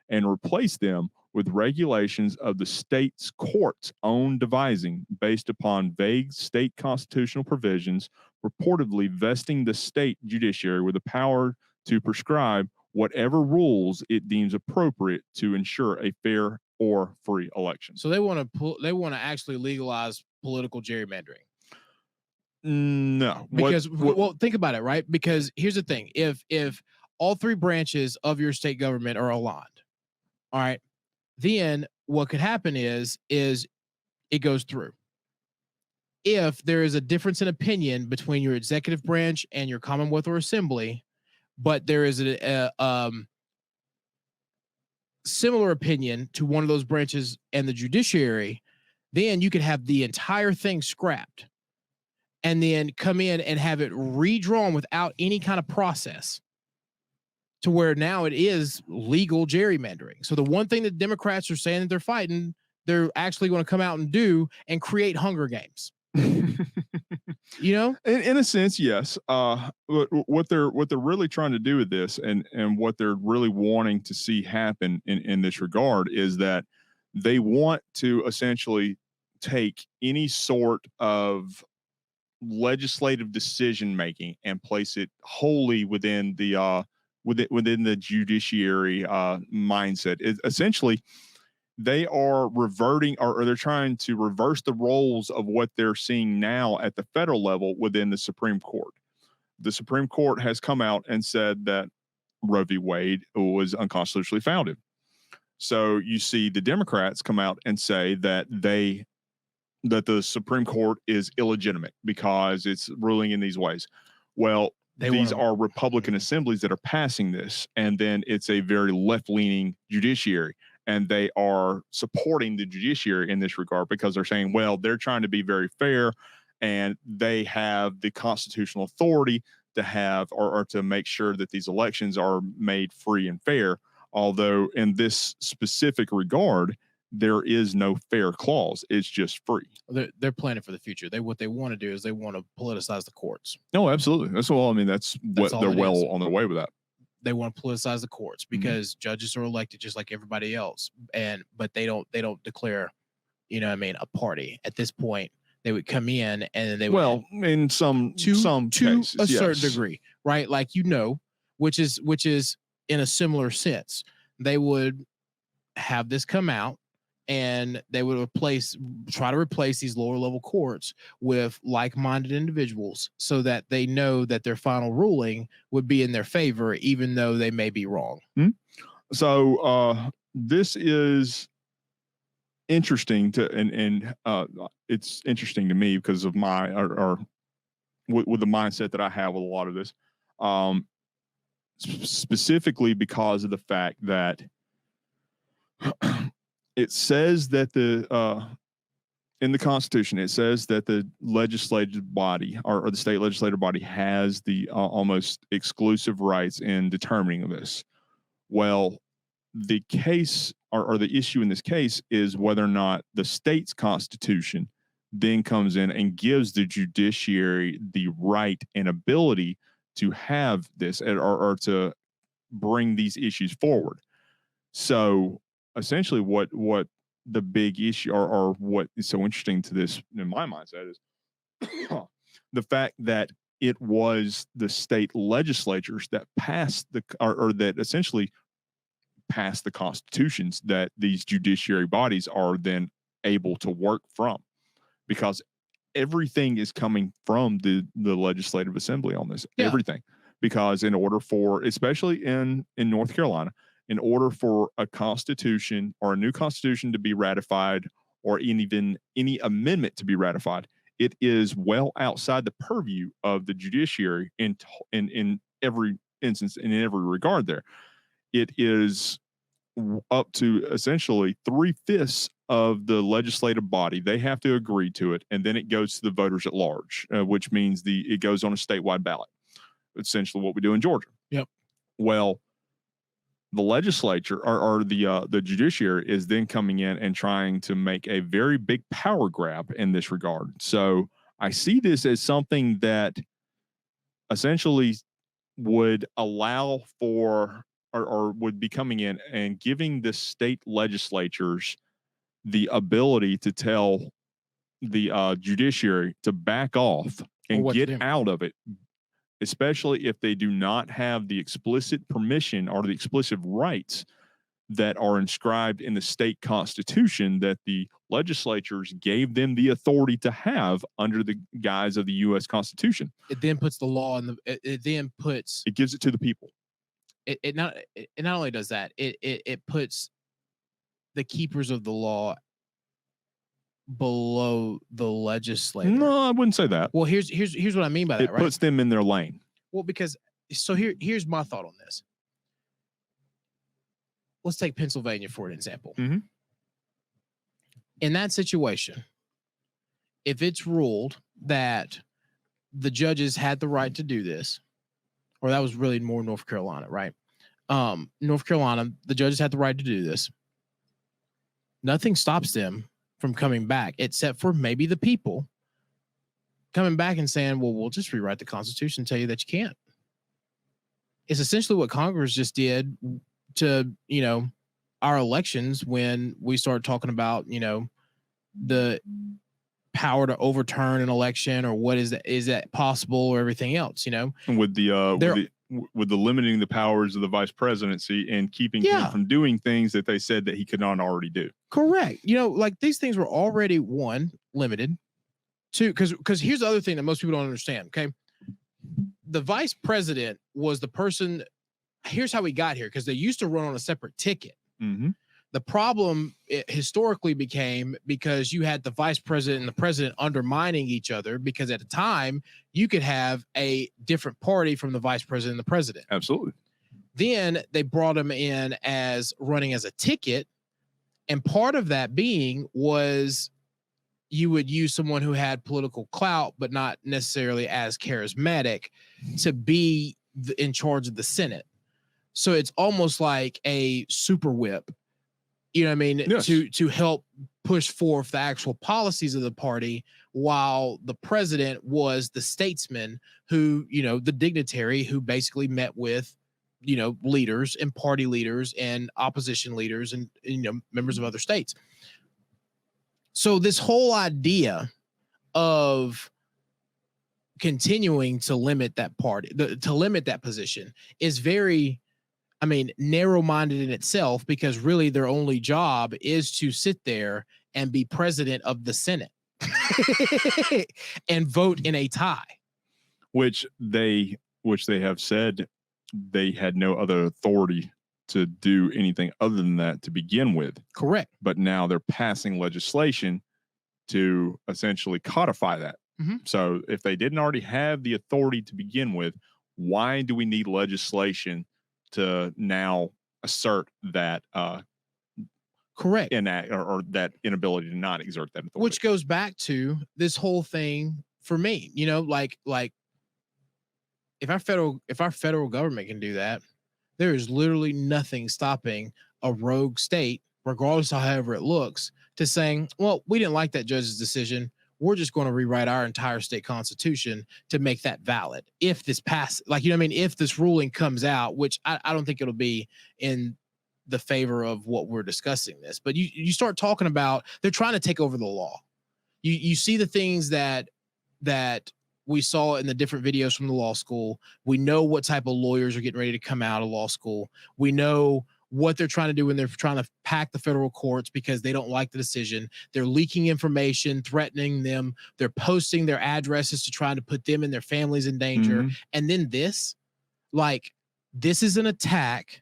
and replace them with regulations of the state's court's own devising based upon vague state constitutional provisions, purportedly vesting the state judiciary with the power to prescribe whatever rules it deems appropriate to ensure a fair or free election.
So they want to actually legalize political gerrymandering.
No,
because well, think about it, right? Because here's the thing: if all three branches of your state government are aligned, all right, then what could happen is it goes through. If there is a difference in opinion between your executive branch and your Commonwealth or Assembly, but there is a similar opinion to one of those branches and the judiciary, then you could have the entire thing scrapped and then come in and have it redrawn without any kind of process to where now it is legal gerrymandering. So the one thing that Democrats are saying that they're fighting, they're actually going to come out and do and create Hunger Games. You know,
in a sense, yes. What they're really trying to do with this, and what they're really wanting to see happen in this regard, is that they want to essentially take any sort of legislative decision making and place it wholly within the within the judiciary mindset. Essentially, they are reverting, or they're trying to reverse the roles of what they're seeing now at the federal level within the Supreme Court. The Supreme Court has come out and said that Roe v. Wade was unconstitutionally founded. So you see the Democrats come out and say that the Supreme Court is illegitimate because it's ruling in these ways. Well, these are Republican assemblies that are passing this, and then it's a very left-leaning judiciary, and they are supporting the judiciary in this regard because they're saying, well, they're trying to be very fair, and they have the constitutional authority to have or to make sure that these elections are made free and fair. Although in this specific regard, there is no fair clause. It's just free.
They're planning for the future. What they want to do is they want to politicize the courts.
No, absolutely. That's all. I mean, that's what they're well on their way with that.
They want to politicize the courts because judges are elected just like everybody else, but they don't declare, you know what I mean, a party. At this point, they would come in and they would,
in some
to
cases,
a certain degree, right? Like, you know, which is in a similar sense. They would have this come out, and they would try to replace these lower level courts with like-minded individuals so that they know that their final ruling would be in their favor, even though they may be wrong.
So this is interesting and it's interesting to me because of my, or with the mindset that I have with a lot of this, specifically because of the fact that it says that in the Constitution, it says that the legislative body or the state legislative body has the almost exclusive rights in determining this. Well, the case or the issue in this case is whether or not the state's constitution then comes in and gives the judiciary the right and ability to have this or to bring these issues forward. So essentially what the big issue or what is so interesting to this in my mindset is the fact that it was the state legislatures that passed or that essentially passed the constitutions that these judiciary bodies are then able to work from, because everything is coming from the legislative assembly on this. Everything, because in order for, especially in North Carolina, in order for a constitution or a new constitution to be ratified, or even any amendment to be ratified, it is well outside the purview of the judiciary in every instance and in every regard there. It is up to essentially 3/5 of the legislative body. They have to agree to it, and then it goes to the voters at large, which means it goes on a statewide ballot. Essentially what we do in Georgia.
Yep.
Well, the legislature or the judiciary is then coming in and trying to make a very big power grab in this regard. So I see this as something that essentially would allow for or would be coming in and giving the state legislatures the ability to tell the judiciary to back off and get out of it, especially if they do not have the explicit permission or the explicit rights that are inscribed in the state constitution that the legislatures gave them the authority to have under the guise of the U.S. Constitution.
It then puts the law in the. It then puts.
It gives it to the people.
It not only does that. It puts the keepers of the law below the legislature.
No, I wouldn't say that.
Well, here's what I mean by that.
It puts them in their lane.
Well, because here's my thought on this. Let's take Pennsylvania for an example.
Mm-hmm.
In that situation, if it's ruled that the judges had the right to do this, or that was really more North Carolina, right? North Carolina, the judges had the right to do this. Nothing stops them from coming back, except for maybe the people coming back and saying, well, we'll just rewrite the Constitution and tell you that you can't. It's essentially what Congress just did to, our elections when we started talking about, the power to overturn an election or what is that possible or everything else, And
with the limiting the powers of the vice presidency and keeping him from doing things that they said that he could not already do.
Correct. Like these things were already limited. Two, because here's the other thing that most people don't understand. Okay. The vice president was the person. Here's how we got here, because they used to run on a separate ticket.
Mm-hmm.
The problem historically became because you had the vice president and the president undermining each other, because at the time you could have a different party from the vice president and the president.
Absolutely.
Then they brought him in as running as a ticket. And part of that being was you would use someone who had political clout, but not necessarily as charismatic, to be in charge of the Senate. So it's almost like a super whip, you know what I mean?
Yes.
To help push forth the actual policies of the party, while the president was the statesman who, the dignitary who basically met with, leaders and party leaders and opposition leaders and, members of other states. So this whole idea of continuing to limit that party, to limit that position, is very, narrow-minded in itself, because really their only job is to sit there and be president of the Senate and vote in a tie.
Which they have said they had no other authority to do anything other than that to begin with.
Correct.
But now they're passing legislation to essentially codify that.
Mm-hmm.
So if they didn't already have the authority to begin with, why do we need legislation to now assert that
correct
enact or that inability to not exert that authority?
Which goes back to this whole thing for me, like if our federal government can do that, there is literally nothing stopping a rogue state, regardless of however it looks, to saying, well, we didn't like that judge's decision. We're just going to rewrite our entire state constitution to make that valid. If this passes, if this ruling comes out, which I don't think it'll be in the favor of what we're discussing this, but you start talking about, they're trying to take over the law. You see the things that we saw in the different videos from the law school. We know what type of lawyers are getting ready to come out of law school. We know what they're trying to do when they're trying to pack the federal courts because they don't like the decision. They're leaking information, threatening them. They're posting their addresses to try to put them and their families in danger.
Mm-hmm.
And then this is an attack,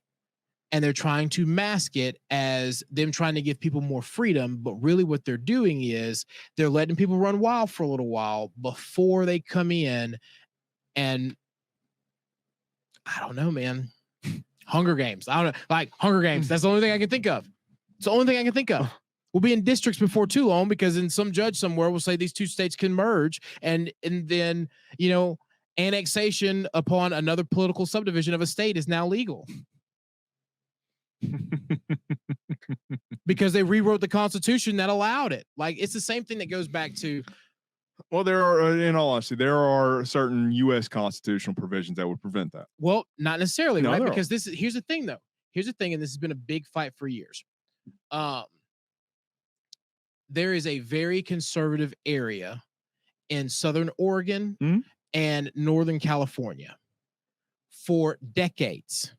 and they're trying to mask it as them trying to give people more freedom. But really what they're doing is they're letting people run wild for a little while before they come in. And I don't know, man. Hunger Games. I don't know. Like Hunger Games. That's the only thing I can think of. It's the only thing I can think of. We'll be in districts before too long, because then some judge somewhere will say these two states can merge, and then, annexation upon another political subdivision of a state is now legal. because they rewrote the Constitution that allowed it. Like, it's the same thing that goes back to.
Well, there are, in all honesty, there are certain U.S. constitutional provisions that would prevent that.
Well, not necessarily,
No,
right?
there
Because here's the thing, though. Here's the thing, and this has been a big fight for years. There is a very conservative area in Southern Oregon and Northern California. For decades,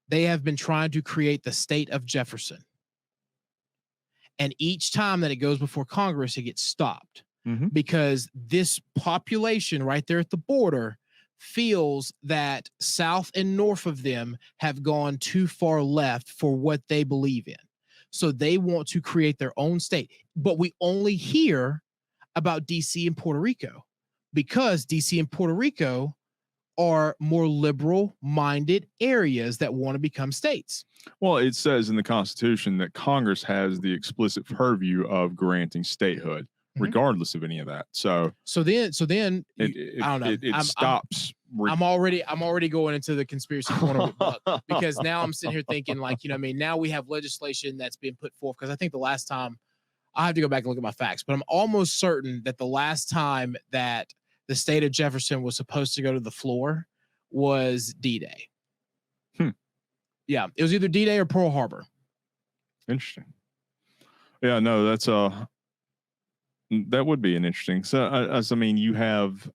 they have been trying to create the state of Jefferson. And each time that it goes before Congress, it gets stopped because this population right there at the border feels that south and north of them have gone too far left for what they believe in. So they want to create their own state. But we only hear about DC and Puerto Rico because DC and Puerto Rico are more liberal-minded areas that want to become states.
Well, it says in the Constitution that Congress has the explicit purview of granting statehood, regardless of any of that. So
then
I don't know. It stops.
I'm already going into the conspiracy corner with Buck because now I'm sitting here thinking, like, now we have legislation that's been put forth. Because I think the last time, I have to go back and look at my facts, but I'm almost certain that the last time that the state of Jefferson was supposed to go to the floor was D-Day. Yeah, it was either D-Day or Pearl Harbor.
Interesting. Yeah, no, that's that would be an interesting. So, I mean, you have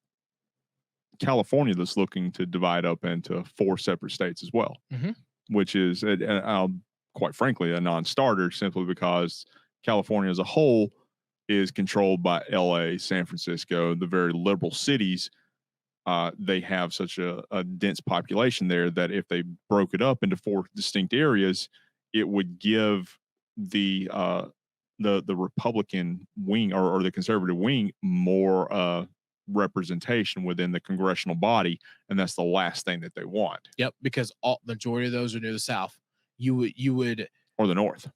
California that's looking to divide up into 4 separate states as well, which is, quite frankly, a non-starter simply because California as a whole is controlled by LA, San Francisco, the very liberal cities. They have such a dense population there that if they broke it up into 4 distinct areas, it would give the Republican wing or the conservative wing more representation within the congressional body, and that's the last thing that they want.
Yep, because the majority of those are near the South. You would
or the North.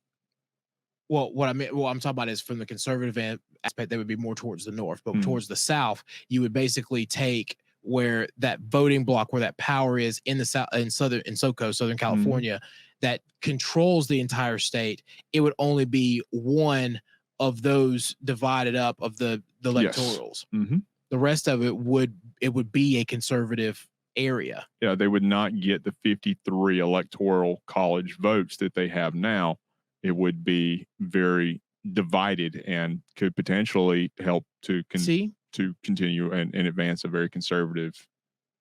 Well, I'm talking about is from the conservative aspect, they would be more towards the North, but towards the South, you would basically take where that voting block, where that power is in the South, in SoCo, Southern California, that controls the entire state. It would only be one of those divided up of the electorals.
Yes.
The rest of it would be a conservative area.
Yeah, they would not get the 53 electoral college votes that they have now. It would be very divided and could potentially help to continue and advance a very conservative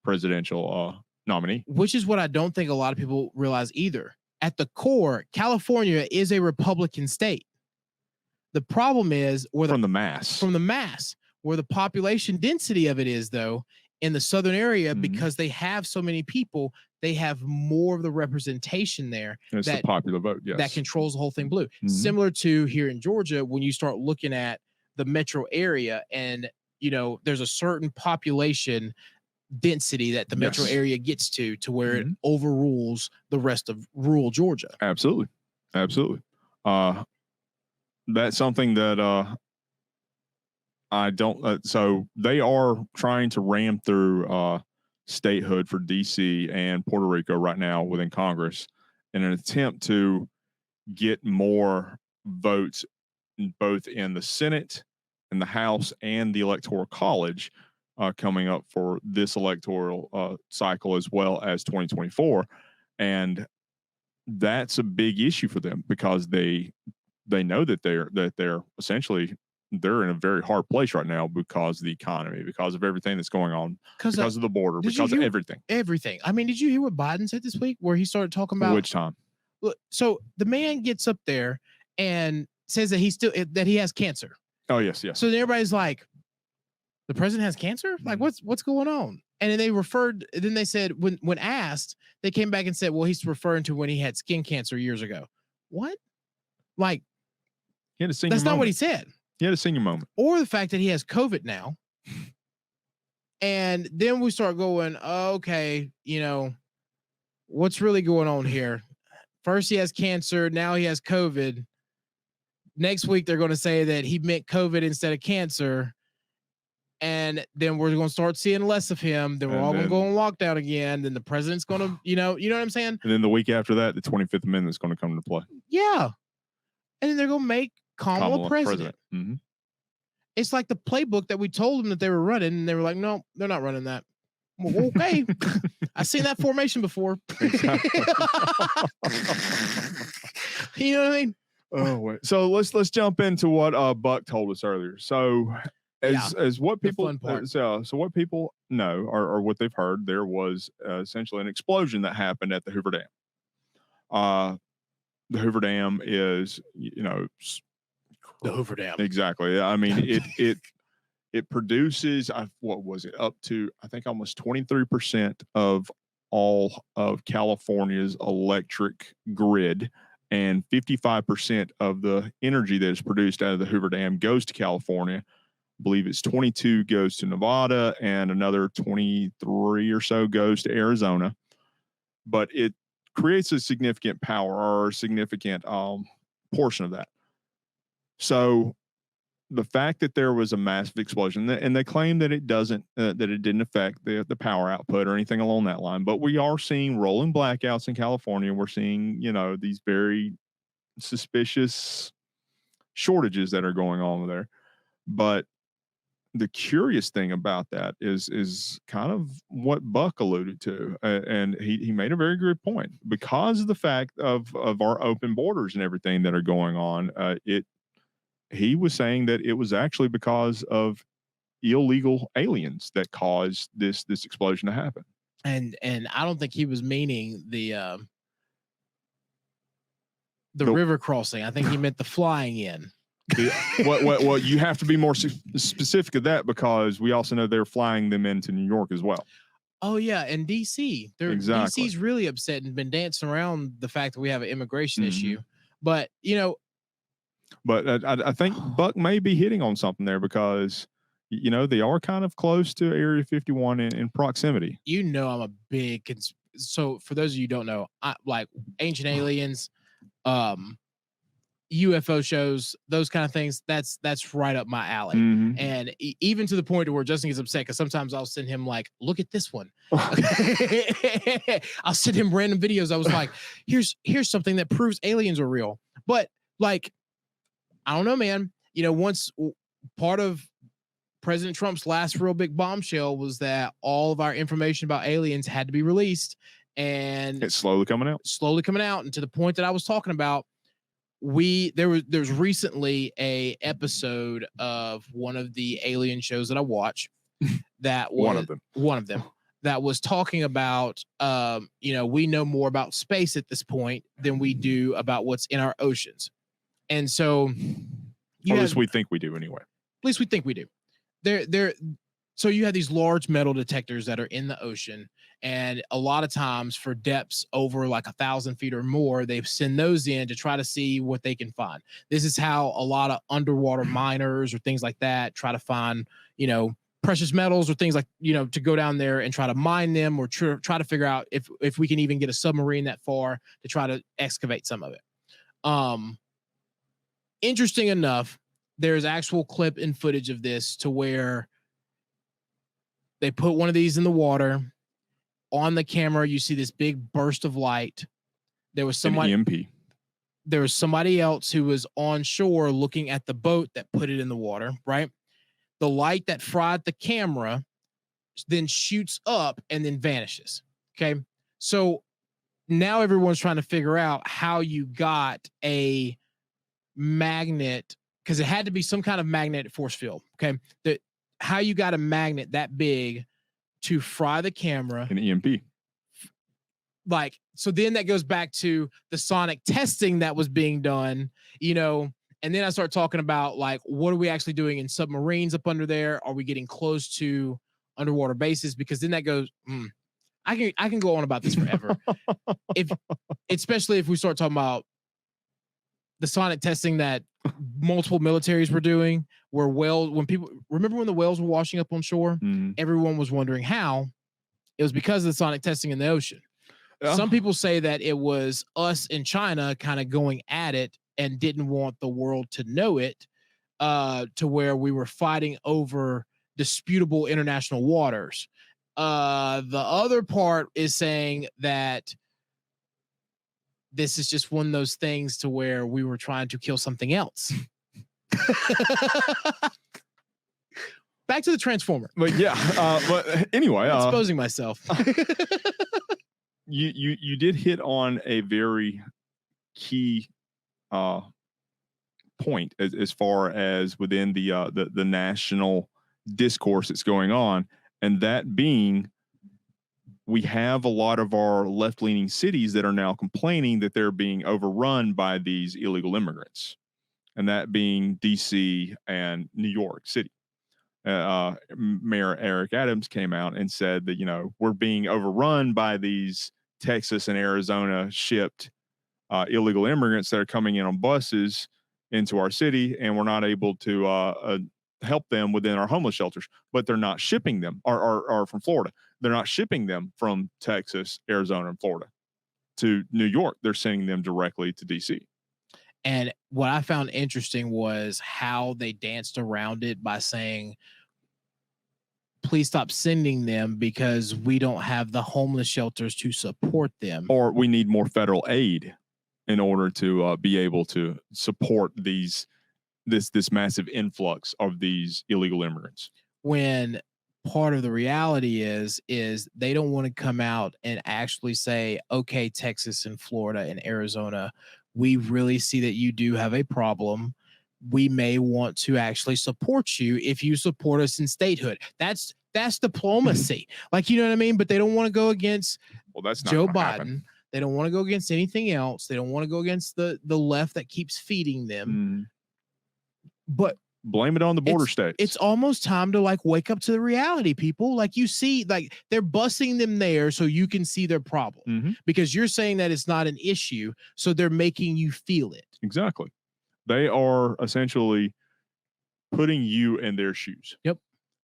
presidential nominee.
Which is what I don't think a lot of people realize either. At the core, California is a Republican state. The problem is
from the mass,
where the population density of it is, though, in the southern area, because they have so many people, they have more of the representation there.
It's the popular vote, yes.
That controls the whole thing blue. Similar to here in Georgia, when you start looking at the metro area and, there's a certain population density that the metro area gets to where it overrules the rest of rural Georgia.
Absolutely. That's something that I don't. So they are trying to ram through statehood for DC and Puerto Rico right now within Congress in an attempt to get more votes both in the Senate, in the House, and the Electoral College coming up for this electoral cycle as well as 2024. And that's a big issue for them because they know that they're essentially they're in a very hard place right now because of the economy, because of everything that's going on, because of the border, because of everything.
Everything. I mean, did you hear what Biden said this week where he started talking about
which time?
So the man gets up there and says that that he has cancer.
Oh, yes.
So then everybody's like, the president has cancer? Like, what's going on? And then they said, when asked, they came back and said, well, he's referring to when he had skin cancer years ago. What? Like, that's not what he said.
He had a senior moment.
Or the fact that he has COVID now. And then we start going, okay, what's really going on here? First he has cancer, now he has COVID. Next week they're going to say that he meant COVID instead of cancer. and then we're going to start seeing less of him. Then we're all going to go on lockdown again. Then the president's going to, you know what I'm saying?
And then the week after that, the 25th Amendment is going to come into play.
Yeah. And then they're going to make Kamala president.
Mm-hmm.
It's like the playbook that we told them that they were running, and they were like, no, they're not running that. Well, okay. I've seen that formation before.
Exactly.
You know what I mean?
Oh, wait. So let's jump into what Buck told us earlier. So as what people so what people know or what they've heard, there was essentially an explosion that happened at the Hoover Dam. The Hoover Dam is, the
Hoover Dam.
Exactly. I mean, it produces what was it, up to I think almost 23% of all of California's electric grid, and 55% of the energy that is produced out of the Hoover Dam goes to California. I believe it's 22 goes to Nevada, and another 23 or so goes to Arizona. But it creates a significant power or a significant portion of that. So the fact that there was a massive explosion, and they claim that it didn't affect the power output or anything along that line, but we are seeing rolling blackouts in California. We're seeing, these very suspicious shortages that are going on there. But the curious thing about that is kind of what Buck alluded to, and he made a very good point. Because of the fact of our open borders and everything that are going on, he was saying that it was actually because of illegal aliens that caused this explosion to happen.
And I don't think he was meaning the river crossing. I think he meant the flying in.
Well, you have to be more specific of that, because we also know they're flying them into New York as well.
Oh yeah, and DC.
Exactly.
DC's really upset and been dancing around the fact that we have an immigration issue. But
But I think Buck may be hitting on something there, because they are kind of close to Area 51 in proximity.
I'm a big so for those of you who don't know, I like ancient aliens, UFO shows, those kind of things. That's right up my alley.
Mm-hmm.
And even to the point where Justin gets upset, because sometimes I'll send him like, look at this one. I'll send him random videos. I was like, here's something that proves aliens are real. But like, I don't know, man. Once part of President Trump's last real big bombshell was that all of our information about aliens had to be released, and
it's slowly coming out.
And to the point that I was talking about, there's recently a episode of one of the alien shows that I watch that was one of them that was talking about, we know more about space at this point than we do about what's in our oceans. And so,
at least we think we do anyway.
At least we think we do. So you have these large metal detectors that are in the ocean, and a lot of times for depths over like 1,000 feet or more, they send those in to try to see what they can find. This is how a lot of underwater miners or things like that try to find, precious metals or things like, to go down there and try to mine them, or try to figure out if we can even get a submarine that far to try to excavate some of it. Interesting enough, there's actual clip and footage of this to where they put one of these in the water. On the camera, you see this big burst of light. There was somebody,
an EMP.
There was somebody else who was on shore looking at the boat that put it in the water, right? The light that fried the camera then shoots up and then vanishes. Okay. So now everyone's trying to figure out how you got a magnet, because it had to be some kind of magnetic force field. Okay. How you got a magnet that big to fry the camera.
An EMP.
Like, so then that goes back to the sonic testing that was being done, and then I start talking about like, what are we actually doing in submarines up under there? Are we getting close to underwater bases? Because then that goes, I can go on about this forever. Especially if we start talking about the sonic testing that multiple militaries were doing, where when the whales were washing up on shore, everyone was wondering how. It was because of the sonic testing in the ocean. Yeah. Some people say that it was us in China kind of going at it and didn't want the world to know it, to where we were fighting over disputable international waters. The other part is saying that this is just one of those things to where we were trying to kill something else. Back to the Transformer.
But yeah, but anyway,
I'm exposing myself.
you did hit on a very key point as far as within the national discourse that's going on, and that being, we have a lot of our left-leaning cities that are now complaining that they're being overrun by these illegal immigrants, and that being DC and New York City. Mayor Eric Adams came out and said that, we're being overrun by these Texas and Arizona shipped illegal immigrants that are coming in on buses into our city, and we're not able to help them within our homeless shelters. But they're not shipping them, or from Florida. They're not shipping them from Texas, Arizona, and Florida to New York. They're sending them directly to DC.
And what I found interesting was how they danced around it by saying, please stop sending them because we don't have the homeless shelters to support them.
Or we need more federal aid in order to be able to support this massive influx of these illegal immigrants.
When part of the reality is they don't want to come out and actually say, okay, Texas and Florida and Arizona, we really see that you do have a problem. We may want to actually support you if you support us in statehood. That's diplomacy. Like, you know what I mean? But they don't want to go against
that's not
Joe Biden.
Happen.
They don't want to go against anything else. They don't want to go against the left that keeps feeding them. But
blame it on the border states.
It's almost time to wake up to the reality, people. Like, you see, they're busing them there so you can see their problem because you're saying that it's not an issue. So they're making you feel it.
Exactly. They are essentially putting you in their shoes.
Yep.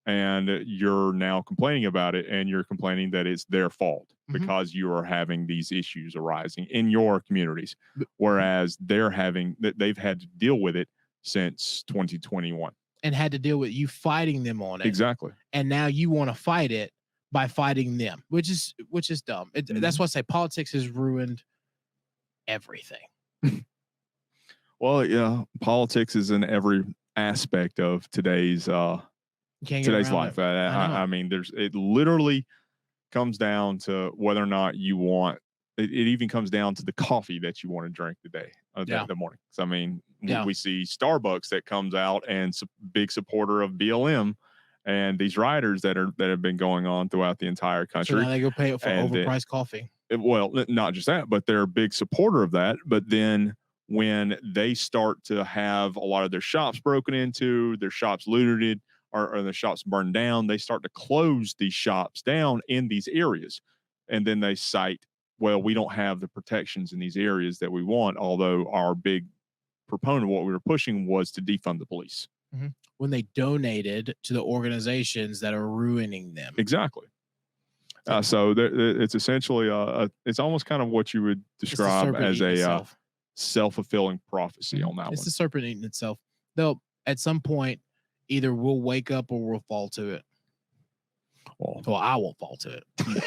And you're now complaining about it, and you're complaining that it's their fault because you are having these issues arising in your communities, whereas they've had to deal with it since 2021
and had to deal with you fighting them on it.
Exactly.
And now you want to fight it by fighting them, which is dumb. That's why I say politics has ruined everything.
Well, yeah, politics is in every aspect of today's life. I mean, it literally comes down to whether or not you want. It even comes down to the coffee that you want to drink today, the morning. So I mean, we see Starbucks that comes out and big supporter of BLM, and these rioters that have been going on throughout the entire country.
So now they go pay for overpriced coffee.
Well, not just that, but they're a big supporter of that. But then when they start to have a lot of their shops broken into, their shops looted, or the shops burned down, they start to close these shops down in these areas. And then they cite, well, we don't have the protections in these areas that we want, although our big proponent of what we were pushing was to defund the police.
When they donated to the organizations that are ruining them.
Exactly. So it's essentially, it's almost kind of what you would describe as a self-fulfilling prophecy on that one.
It's the serpent eating itself. Though at some point, either we'll wake up or we'll fall to it. Well, I won't fall to it.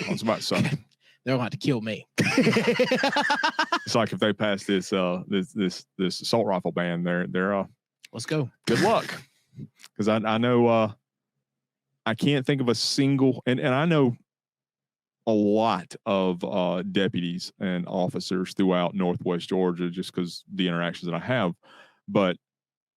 I was about to say.
They'll have to kill me.
It's like if they pass this assault rifle ban, they're
let's go.
Good luck. Because I know I can't think of a single, and I know a lot of deputies and officers throughout Northwest Georgia just because the interactions that I have, but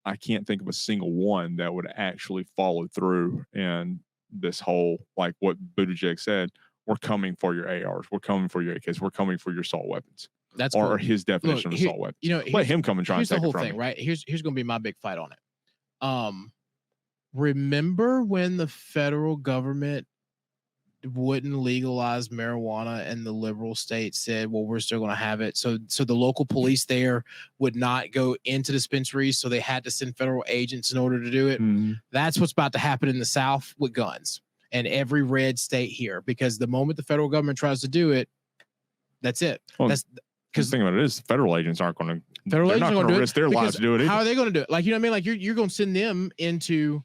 I can't think of a single one that would actually follow through in this whole, like what Buttigieg said, we're coming for your ARs, we're coming for your AKs, we're coming for your assault weapons.
That's
or his definition of assault weapons. Let him come and try and take
the whole
it from
thing,
me.
right? Here's going to be my big fight on it. Remember when the federal government wouldn't legalize marijuana and the liberal state said, well, we're still going to have it. So the local police there would not go into dispensaries. So they had to send federal agents in order to do it. That's what's about to happen in the South with guns and every red state here, because the moment the federal government tries to do it, that's it.
Well,
that's
because the thing about it is federal agents aren't going to,
federal agents
not going to risk their lives to do it either.
How are they going to do it? Like, you know what I mean? Like you're going to send them into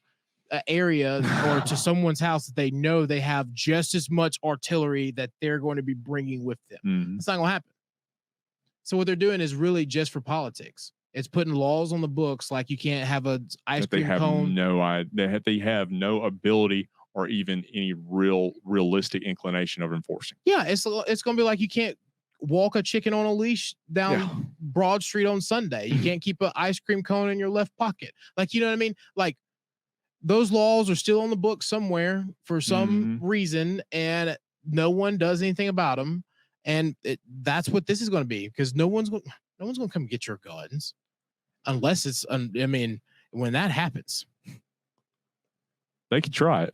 an area or to someone's house that they know they have just as much artillery that they're going to be bringing with them.
Mhm.
It's not going to happen. So what they're doing is really just for politics. It's putting laws on the books like you can't have a ice
That they
cream
have
cone.
they have no ability or even any realistic inclination of enforcing.
Yeah, it's going to be like you can't walk a chicken on a leash down Broad Street on Sunday. You can't keep an ice cream cone in your left pocket. Like, you know what I mean? Like, those laws are still on the books somewhere for some reason, and no one does anything about them. And that's what this is going to be, because no one's going to come get your guns unless it's. I mean, when that happens,
They could try it.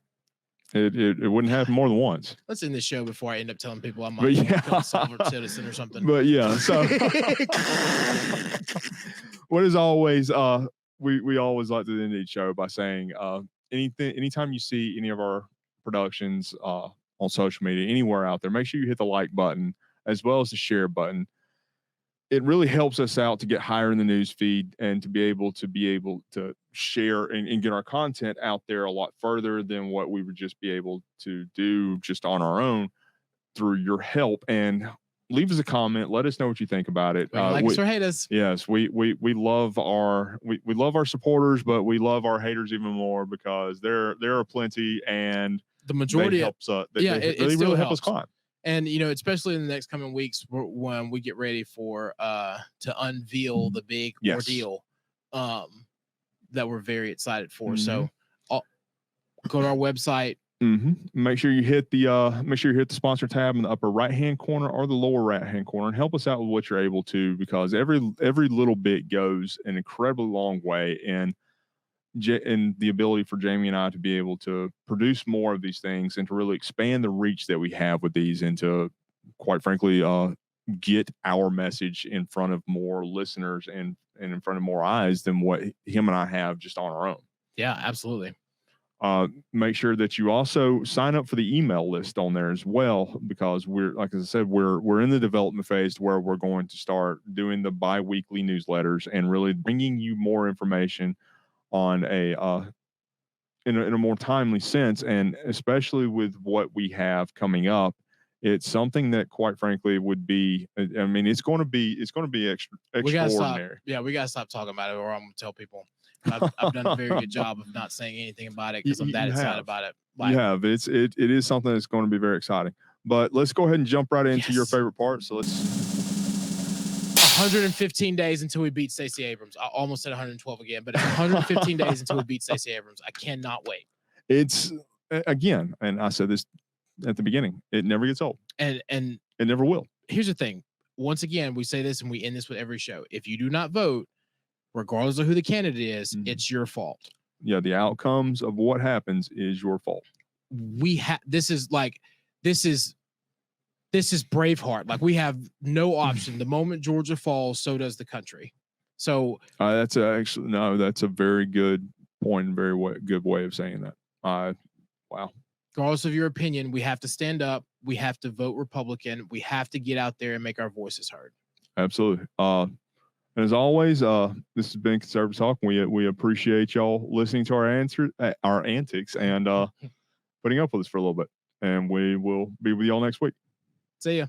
It wouldn't happen more than once.
let's end this show before I end up telling people I'm
But
a
yeah.
solver citizen or something.
But yeah, so what is always we always like to end each show by saying anytime you see any of our productions on social media, anywhere out there, make sure you hit the like button as well as the share button. It really helps us out to get higher in the news feed and to be able to share and get our content out there a lot further than what we would just be able to do just on our own through your help. And leave us a comment. Let us know what you think about it.
Like us or hate us.
Yes, we love we love our supporters, but we love our haters even more because there are plenty, and
The majority
they helps us.
yeah,
they
it
really
still
help us
helps.
climb.
And especially in the next coming weeks when we get ready for to unveil the big ordeal that we're very excited for. So go to our website.
Make sure you hit the sponsor tab in the upper right hand corner or the lower right hand corner and help us out with what you're able to, because every little bit goes an incredibly long way in the ability for Jamie and I to be able to produce more of these things and to really expand the reach that we have with these, and to, quite frankly, get our message in front of more listeners and in front of more eyes than what him and I have just on our own.
Yeah, absolutely.
Make sure that you also sign up for the email list on there as well, because like I said, we're in the development phase where we're going to start doing the bi-weekly newsletters and really bringing you more information on in a more timely sense. And especially with what we have coming up, it's something that, quite frankly, would be, I mean, it's going to be extraordinary.
We gotta stop talking about it, or I'm gonna tell people. I've done a very good job of not saying anything about it because I'm that excited about it.
You have. It is something that's going to be very exciting. But let's go ahead and jump right into your favorite part. So let's
115 days until we beat Stacey Abrams. I almost said 112 again, but it's 115 days until we beat Stacey Abrams. I cannot wait.
It's, again, and I said this at the beginning, it never gets old.
And
it never will.
Here's the thing. Once again, we say this and we end this with every show. If you do not vote, regardless of who the candidate is, it's your fault.
Yeah, the outcomes of what happens is your fault.
This is Braveheart. Like, we have no option. The moment Georgia falls, so does the country. So
that's a very good point and very good way of saying that. Wow.
Regardless of your opinion, we have to stand up. We have to vote Republican. We have to get out there and make our voices heard.
Absolutely. And as always, this has been Conservative Talk. We appreciate y'all listening to our antics and putting up with us for a little bit. And we will be with y'all next week.
See ya.